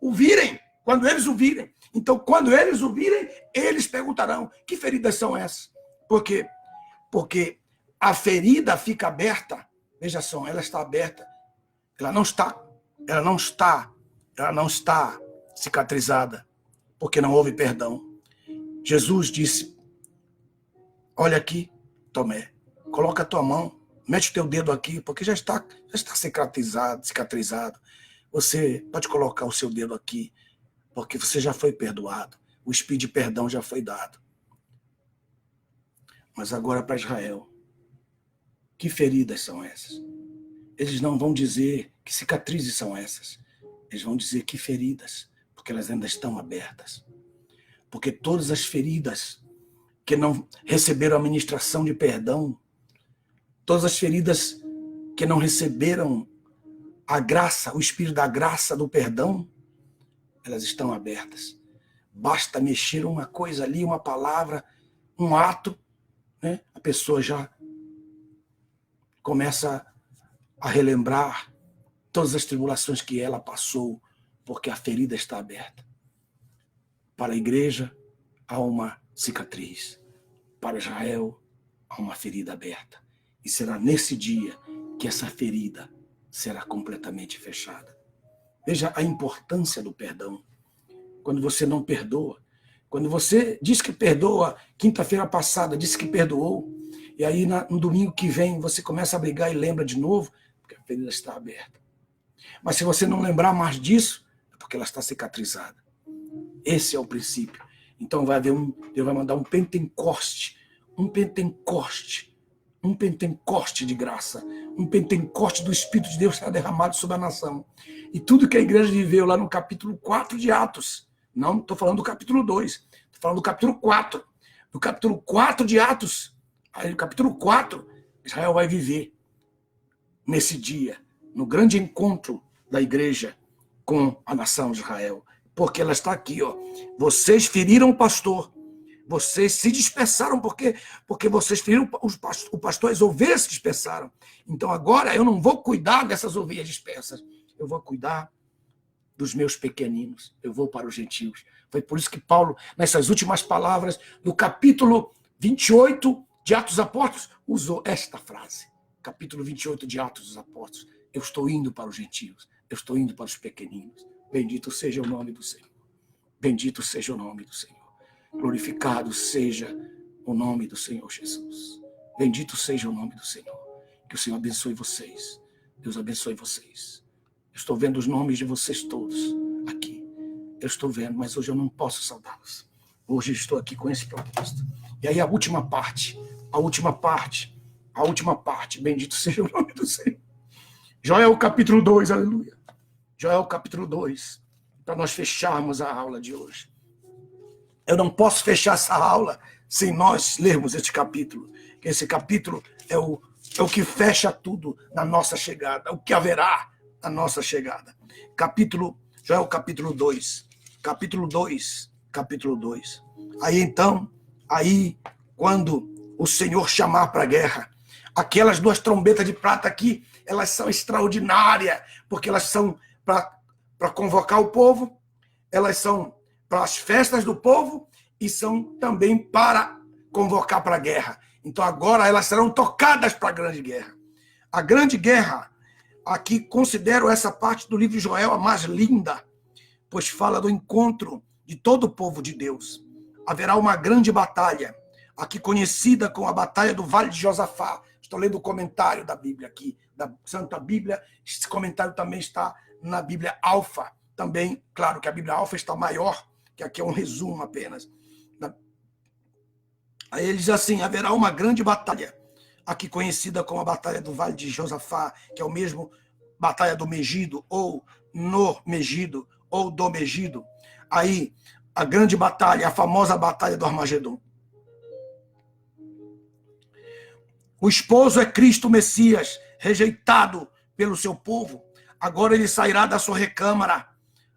o virem. Então, quando eles o virem, eles perguntarão, que feridas são essas? Por quê? Porque a ferida fica aberta. Veja só, ela está aberta. Ela não está cicatrizada, porque não houve perdão. Jesus disse, olha aqui, Tomé, coloca a tua mão, mete o teu dedo aqui, porque já está cicatrizado. Você pode colocar o seu dedo aqui, porque você já foi perdoado. O espírito de perdão já foi dado. Mas agora para Israel, que feridas são essas? Eles não vão dizer que cicatrizes são essas. Eles vão dizer que feridas, porque elas ainda estão abertas. Porque todas as feridas que não receberam a ministração de perdão, todas as feridas que não receberam a graça, o espírito da graça, do perdão, elas estão abertas. Basta mexer uma coisa ali, uma palavra, um ato, né? A pessoa já começa a relembrar todas as tribulações que ela passou, porque a ferida está aberta. Para a igreja, há uma cicatriz. Para Israel, há uma ferida aberta. E será nesse dia que essa ferida será completamente fechada. Veja a importância do perdão. Quando você não perdoa, quando você diz que perdoa, quinta-feira passada disse que perdoou, e aí no domingo que vem você começa a brigar e lembra de novo, porque a ferida está aberta. Mas se você não lembrar mais disso, é porque ela está cicatrizada. Esse é o princípio. Então Deus vai mandar um pentecoste de graça, um pentecoste do Espírito de Deus será derramado sobre a nação. E tudo que a igreja viveu lá no capítulo 4 de Atos, não estou falando do capítulo 2, estou falando do capítulo 4. No capítulo 4 de Atos, aí no capítulo 4, Israel vai viver nesse dia, no grande encontro da igreja com a nação de Israel. Porque ela está aqui, ó. Vocês feriram o pastor. Vocês se dispersaram porque vocês feriram o pastor, as ovelhas se dispersaram. Então agora eu não vou cuidar dessas ovelhas dispersas. Eu vou cuidar dos meus pequeninos. Eu vou para os gentios. Foi por isso que Paulo, nessas últimas palavras, no capítulo 28 de Atos dos Apóstolos, usou esta frase. Capítulo 28 de Atos dos Apóstolos. Eu estou indo para os gentios. Eu estou indo para os pequeninos. Bendito seja o nome do Senhor. Bendito seja o nome do Senhor. Glorificado seja o nome do Senhor Jesus. Bendito seja o nome do Senhor. Que o Senhor abençoe vocês. Deus abençoe vocês. Eu estou vendo os nomes de vocês todos aqui. Eu estou vendo, mas hoje eu não posso saudá-los. Hoje eu estou aqui com esse propósito. E aí a última parte. Bendito seja o nome do Senhor. Joel capítulo 2, aleluia. Joel capítulo 2, para nós fecharmos a aula de hoje. Eu não posso fechar essa aula sem nós lermos este capítulo. Esse capítulo é o que fecha tudo na nossa chegada, o que haverá na nossa chegada. Joel capítulo 2. Capítulo 2. Aí quando o Senhor chamar para a guerra, aquelas duas trombetas de prata aqui, elas são extraordinárias, porque elas são para convocar o povo, elas são para as festas do povo e são também para convocar para a guerra. Então agora elas serão tocadas para a grande guerra. A grande guerra aqui considero essa parte do livro de Joel a mais linda, pois fala do encontro de todo o povo de Deus. Haverá uma grande batalha, aqui conhecida como a Batalha do Vale de Josafá. Estou lendo o comentário da Bíblia aqui, da Santa Bíblia. Esse comentário também está na Bíblia Alfa. Também, claro que a Bíblia Alfa está maior, que aqui é um resumo apenas. Aí ele diz assim: haverá uma grande batalha, aqui conhecida como a Batalha do Vale de Josafá, que é o mesmo Batalha do Megido, ou no Megido, ou do Megido. Aí, a grande batalha, a famosa Batalha do Armagedon. O esposo é Cristo Messias, rejeitado pelo seu povo. Agora ele sairá da sua recâmara,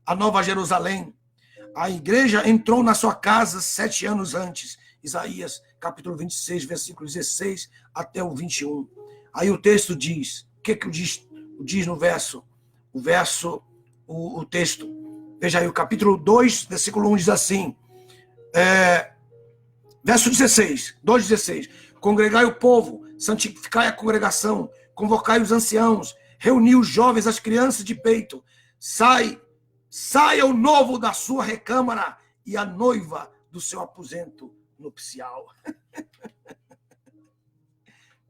a Nova Jerusalém. A igreja entrou na sua casa 7 anos antes. Isaías, capítulo 26, versículo 16 até o 21. Aí o texto diz, o que diz no verso? O texto, veja aí, o capítulo 2, versículo 1 diz assim, verso 16, 2,16. Congregai o povo, santificai a congregação, convocai os anciãos, reuni os jovens, as crianças de peito. Saia o novo da sua recâmara e a noiva do seu aposento nupcial.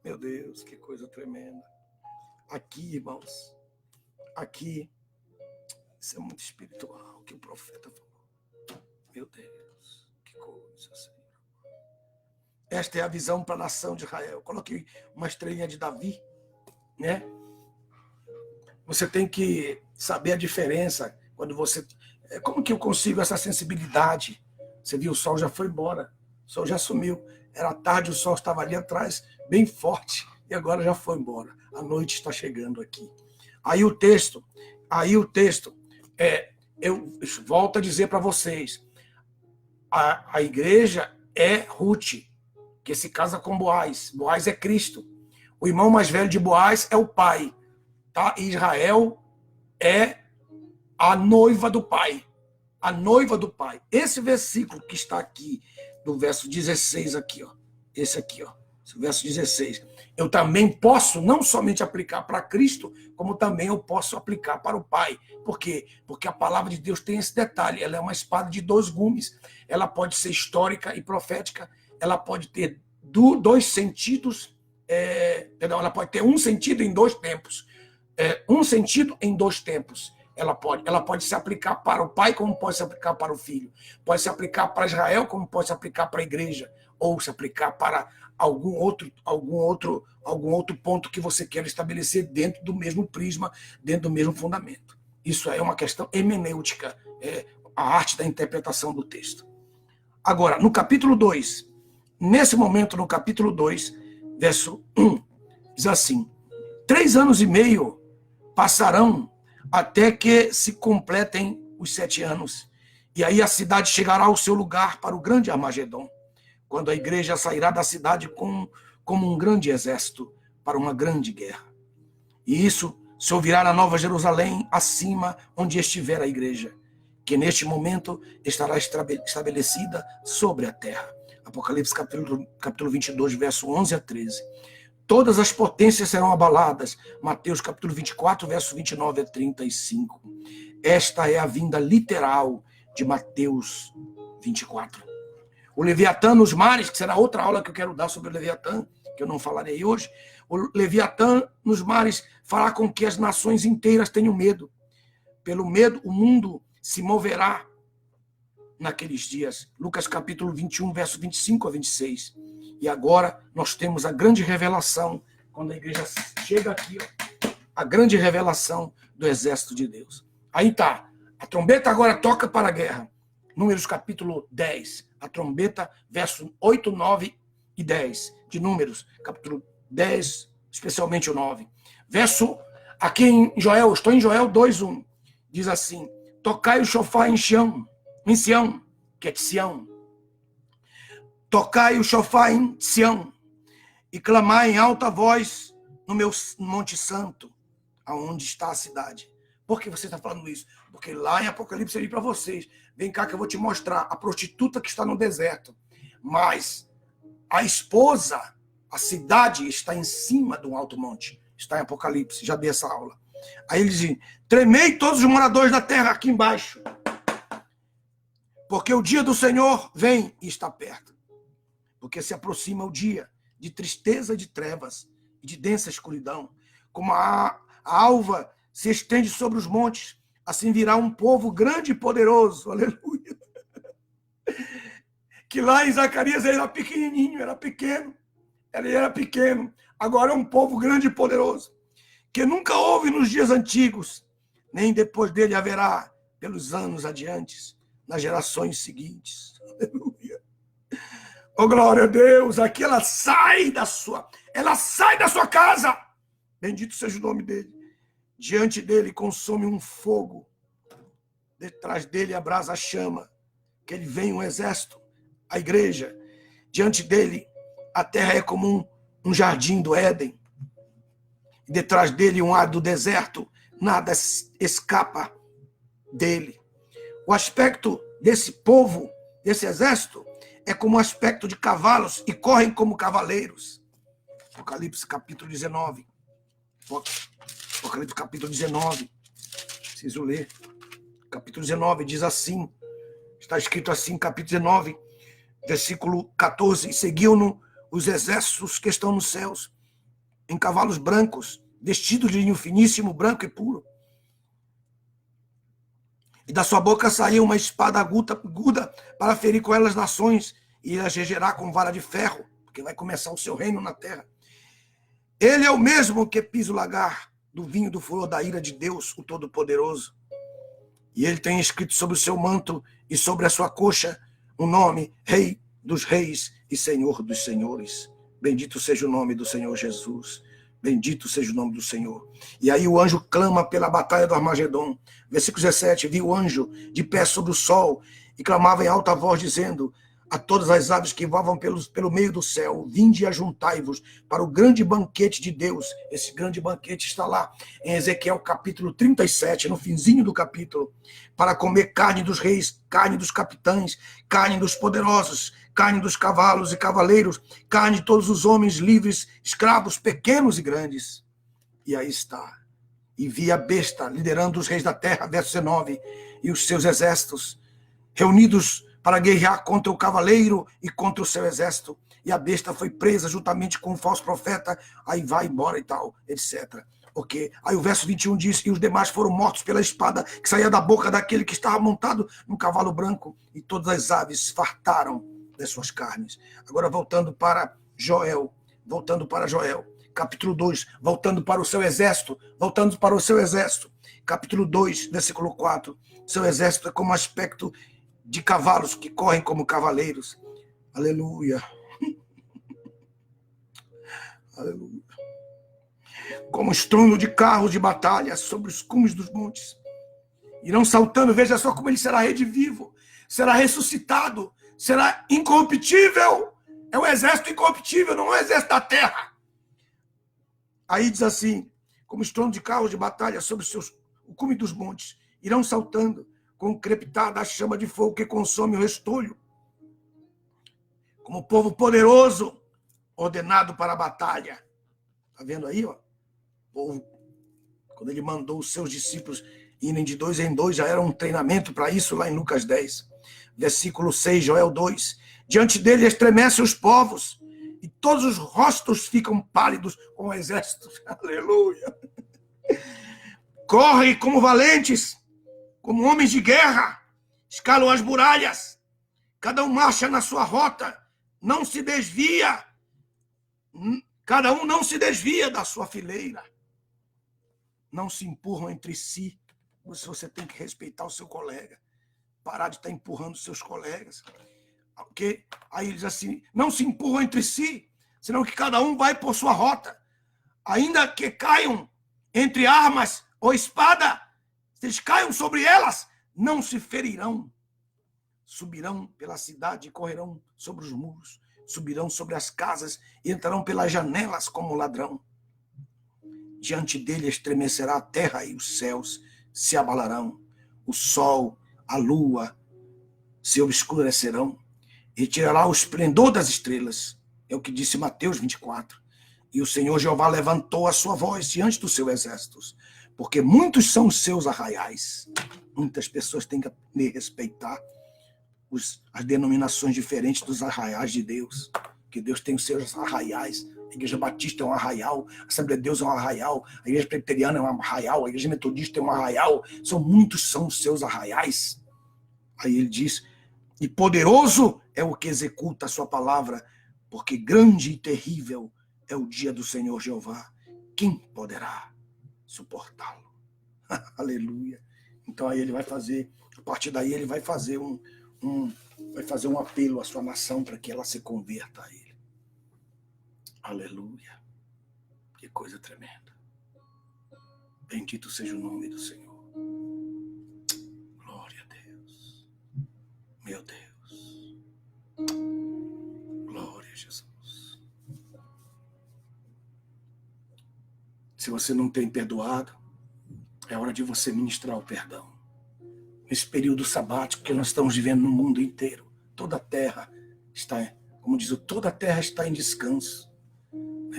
Meu Deus, que coisa tremenda. Aqui, irmãos, aqui, isso é muito espiritual, que o profeta falou. Meu Deus, que coisa, Senhor. Esta é a visão para a nação de Israel. Eu coloquei uma estrelinha de Davi, né? Você tem que saber a diferença quando você... Como que eu consigo essa sensibilidade? Você viu, o sol já foi embora, o sol já sumiu. Era tarde, o sol estava ali atrás, bem forte, e agora já foi embora. A noite está chegando aqui. Aí o texto, eu volto a dizer para vocês, a igreja é Ruth, que se casa com Boaz. Boaz é Cristo. O irmão mais velho de Boaz é o pai. Tá? Israel é a noiva do pai. A noiva do pai. Esse versículo que está aqui, do verso 16 aqui, ó. Esse aqui, ó. Esse verso 16. Eu também posso não somente aplicar para Cristo, como também eu posso aplicar para o Pai. Por quê? Porque a palavra de Deus tem esse detalhe. Ela é uma espada de 2 gumes. Ela pode ser histórica e profética. Ela pode ter 2 sentidos. Ela pode ter um sentido em 2 tempos. Um sentido em 2 tempos. Ela pode se aplicar para o pai, como pode se aplicar para o filho. Pode se aplicar para Israel, como pode se aplicar para a igreja. Ou se aplicar para algum outro ponto que você quer estabelecer dentro do mesmo prisma, dentro do mesmo fundamento. Isso é uma questão hermenêutica, a arte da interpretação do texto. Agora, no capítulo 2, nesse momento, no capítulo 2, verso 1, diz assim: 3 anos e meio passarão até que se completem os 7 anos. E aí a cidade chegará ao seu lugar para o grande Armagedon, quando a igreja sairá da cidade como um grande exército para uma grande guerra. E isso se ouvirá na Nova Jerusalém, acima onde estiver a igreja, que neste momento estará estabelecida sobre a terra. Apocalipse capítulo 22, verso 11 a 13. Todas as potências serão abaladas. Mateus capítulo 24, verso 29 a 35. Esta é a vinda literal de Mateus 24. O Leviatã nos mares, que será outra aula que eu quero dar sobre o Leviatã, que eu não falarei hoje. O Leviatã nos mares fará com que as nações inteiras tenham medo. Pelo medo, o mundo se moverá naqueles dias. Lucas capítulo 21, verso 25 a 26. E agora nós temos a grande revelação, quando a igreja chega aqui, ó, a grande revelação do exército de Deus. Aí tá, a trombeta agora toca para a guerra. Números capítulo 10, a trombeta, verso 8, 9 e 10, de Números, capítulo 10, especialmente o 9. Verso, aqui em Joel, estou em Joel 2:1, diz assim: tocai o chofar em Sião, que é de Sião. Tocai o chofar em Sião e clamai em alta voz no meu Monte Santo, aonde está a cidade. Por que você está falando isso? Porque lá em Apocalipse eu li para vocês. Vem cá que eu vou te mostrar a prostituta que está no deserto. Mas a esposa, a cidade está em cima de um alto monte. Está em Apocalipse, já dei essa aula. Aí ele diz: tremei todos os moradores da terra aqui embaixo, porque o dia do Senhor vem e está perto. Porque se aproxima o dia de tristeza e de trevas e de densa escuridão. Como a alva se estende sobre os montes, assim virá um povo grande e poderoso. Aleluia. Que lá em Zacarias ele era pequenininho, era pequeno. Ele era pequeno. Agora é um povo grande e poderoso, que nunca houve nos dias antigos, nem depois dele haverá pelos anos adiantes, nas gerações seguintes. Aleluia. Oh, glória a Deus. Aqui ela sai da sua casa. Bendito seja o nome dele. Diante dele consome um fogo. Detrás dele abrasa a chama. Que ele vem um exército, a igreja. Diante dele a terra é como um jardim do Éden. E detrás dele um ar do deserto. Nada escapa dele. O aspecto desse povo, desse exército, é como o aspecto de cavalos e correm como cavaleiros. Apocalipse capítulo 19. Apocalipse capítulo 19. Preciso ler. Capítulo 19 diz assim. Está escrito assim, capítulo 19, versículo 14. E seguiam-no os exércitos que estão nos céus, em cavalos brancos, vestidos de linho finíssimo, branco e puro. E da sua boca saiu uma espada aguda para ferir com ela as nações e as regerá com vara de ferro, porque vai começar o seu reino na terra. Ele é o mesmo que pisa o lagar do vinho do furor da ira de Deus, o Todo-Poderoso. E ele tem escrito sobre o seu manto e sobre a sua coxa o nome Rei dos Reis e Senhor dos Senhores. Bendito seja o nome do Senhor Jesus. Bendito seja o nome do Senhor. E aí o anjo clama pela batalha do Armagedon. Versículo 17, viu o anjo de pé sobre o sol e clamava em alta voz, dizendo a todas as aves que voavam pelo meio do céu: vinde e ajuntai-vos para o grande banquete de Deus. Esse grande banquete está lá em Ezequiel capítulo 37, no finzinho do capítulo, para comer carne dos reis, carne dos capitães, carne dos poderosos, carne dos cavalos e cavaleiros, carne de todos os homens livres, escravos, pequenos e grandes. E aí está. E vi a besta liderando os reis da terra, verso 19, e os seus exércitos reunidos para guerrear contra o cavaleiro e contra o seu exército. E a besta foi presa juntamente com o falso profeta, aí vai embora e tal, etc. Ok? Aí o verso 21 diz, e os demais foram mortos pela espada que saía da boca daquele que estava montado no cavalo branco, e todas as aves fartaram das suas carnes. Agora voltando para Joel, capítulo 2, voltando para o seu exército, capítulo 2, versículo 4, seu exército é como aspecto de cavalos que correm como cavaleiros. Aleluia. Aleluia. Como estrondo de carros de batalha sobre os cumes dos montes. Irão saltando, veja só como ele será redivivo, será ressuscitado, será incorruptível. É um exército incorruptível, não é um exército da terra. Aí diz assim, como estrondo de carros de batalha sobre o cume dos montes. Irão saltando, com o crepitar da chama de fogo que consome o restolho. Como povo poderoso, ordenado para a batalha. Está vendo aí, ó? O povo, quando ele mandou os seus discípulos irem de 2 em 2, já era um treinamento para isso lá em Lucas 10. Versículo 6, Joel 2. Diante dele estremecem os povos, e todos os rostos ficam pálidos com o exército. Aleluia. Correm como valentes, como homens de guerra, escalam as muralhas, cada um marcha na sua rota, não se desvia, cada um não se desvia da sua fileira, não se empurram entre si. Você tem que respeitar o seu colega, parar de estar empurrando seus colegas, ok? Aí ele diz assim, não se empurram entre si, senão que cada um vai por sua rota, ainda que caiam entre armas ou espada, se eles caiam sobre elas, não se ferirão. Subirão pela cidade e correrão sobre os muros. Subirão sobre as casas e entrarão pelas janelas como ladrão. Diante dele estremecerá a terra e os céus se abalarão. O sol, a lua se obscurecerão. Retirará o esplendor das estrelas. É o que disse Mateus 24. E o Senhor Jeová levantou a sua voz diante dos seus exércitos, porque muitos são os seus arraiais. Muitas pessoas têm que respeitar as denominações diferentes dos arraiais de Deus, que Deus tem os seus arraiais. A Igreja Batista é um arraial, a Assembleia de Deus é um arraial, a Igreja Presbiteriana é um arraial, a Igreja Metodista é um arraial. Muitos são os seus arraiais. Aí ele diz, e poderoso é o que executa a sua palavra, porque grande e terrível é o dia do Senhor Jeová. Quem poderá suportá-lo? Aleluia. Então aí ele vai fazer, a partir daí ele vai fazer vai fazer um apelo à sua nação para que ela se converta a ele. Aleluia. Que coisa tremenda. Bendito seja o nome do Senhor. Glória a Deus. Meu Deus. Glória a Jesus. Se você não tem perdoado, é hora de você ministrar o perdão. Nesse período sabático que nós estamos vivendo no mundo inteiro, toda a terra está, como diz, toda a terra está em descanso.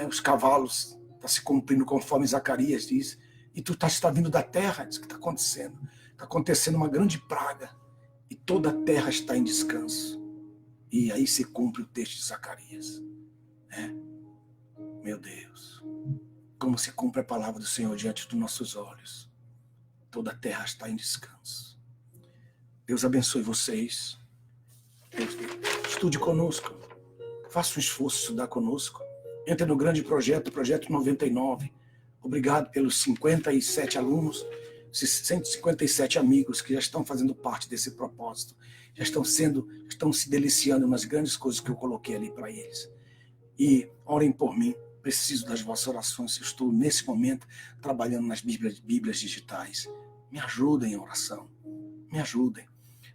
Os cavalos estão se cumprindo conforme Zacarias diz, e tu está vindo da terra, diz que está acontecendo. Está acontecendo uma grande praga, e toda a terra está em descanso. E aí se cumpre o texto de Zacarias. Meu Deus, como se cumpre a palavra do Senhor diante dos nossos olhos. Toda a terra está em descanso. Deus abençoe vocês. Estude conosco. Faça um esforço de estudar conosco. Entre no grande projeto, Projeto 99. Obrigado pelos 57 alunos, 157 amigos que já estão fazendo parte desse propósito. Já estão se deliciando nas grandes coisas que eu coloquei ali para eles. E orem por mim. Preciso das vossas orações. Eu estou, nesse momento, trabalhando nas Bíblias digitais. Me ajudem em oração. Me ajudem.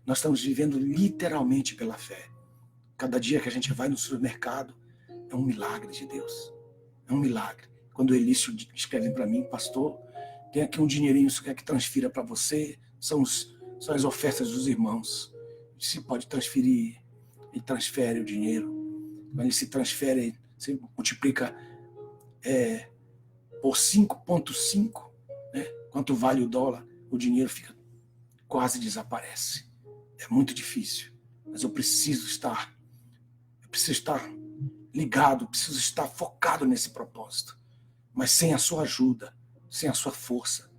Nós estamos vivendo literalmente pela fé. Cada dia que a gente vai no supermercado é um milagre de Deus. É um milagre. Quando o Elício escreve para mim, pastor, tem aqui um dinheirinho, você quer que transfira para você? São as ofertas dos irmãos. Se pode transferir, ele transfere o dinheiro. Quando ele se transfere, você multiplica por 5,5, né? Quanto vale o dólar, o dinheiro quase desaparece. É muito difícil, mas eu preciso estar ligado, preciso estar focado nesse propósito. Mas sem a sua ajuda, sem a sua força,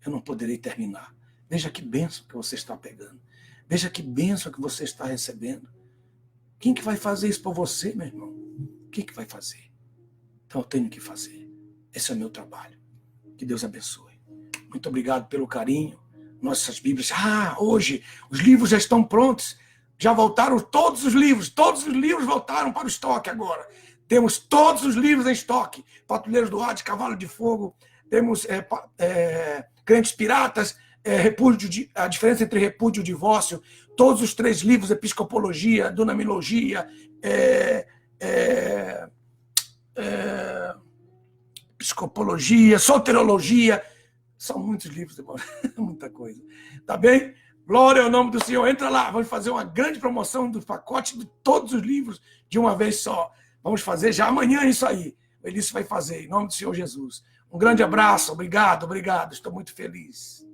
eu não poderei terminar. Veja que bênção que você está pegando. Veja que bênção que você está recebendo. Quem que vai fazer isso por você, meu irmão? Quem que vai fazer? Então eu tenho que fazer. Esse é o meu trabalho. Que Deus abençoe. Muito obrigado pelo carinho. Nossas Bíblias. Hoje os livros já estão prontos. Já voltaram todos os livros voltaram para o estoque agora. Temos todos os livros em estoque. Patrulheiros do Ar, de Cavalo de Fogo. Temos Crentes Piratas, a diferença entre repúdio e divórcio. Todos os 3 livros, Episcopologia, Dunamilogia, Psicopologia, Soterologia. São muitos livros, irmão. Muita coisa. Tá bem? Glória ao nome do Senhor. Entra lá, vamos fazer uma grande promoção do pacote de todos os livros de uma vez só. Vamos fazer já amanhã isso aí. O Elício vai fazer, em nome do Senhor Jesus. Um grande abraço, obrigado. Estou muito feliz.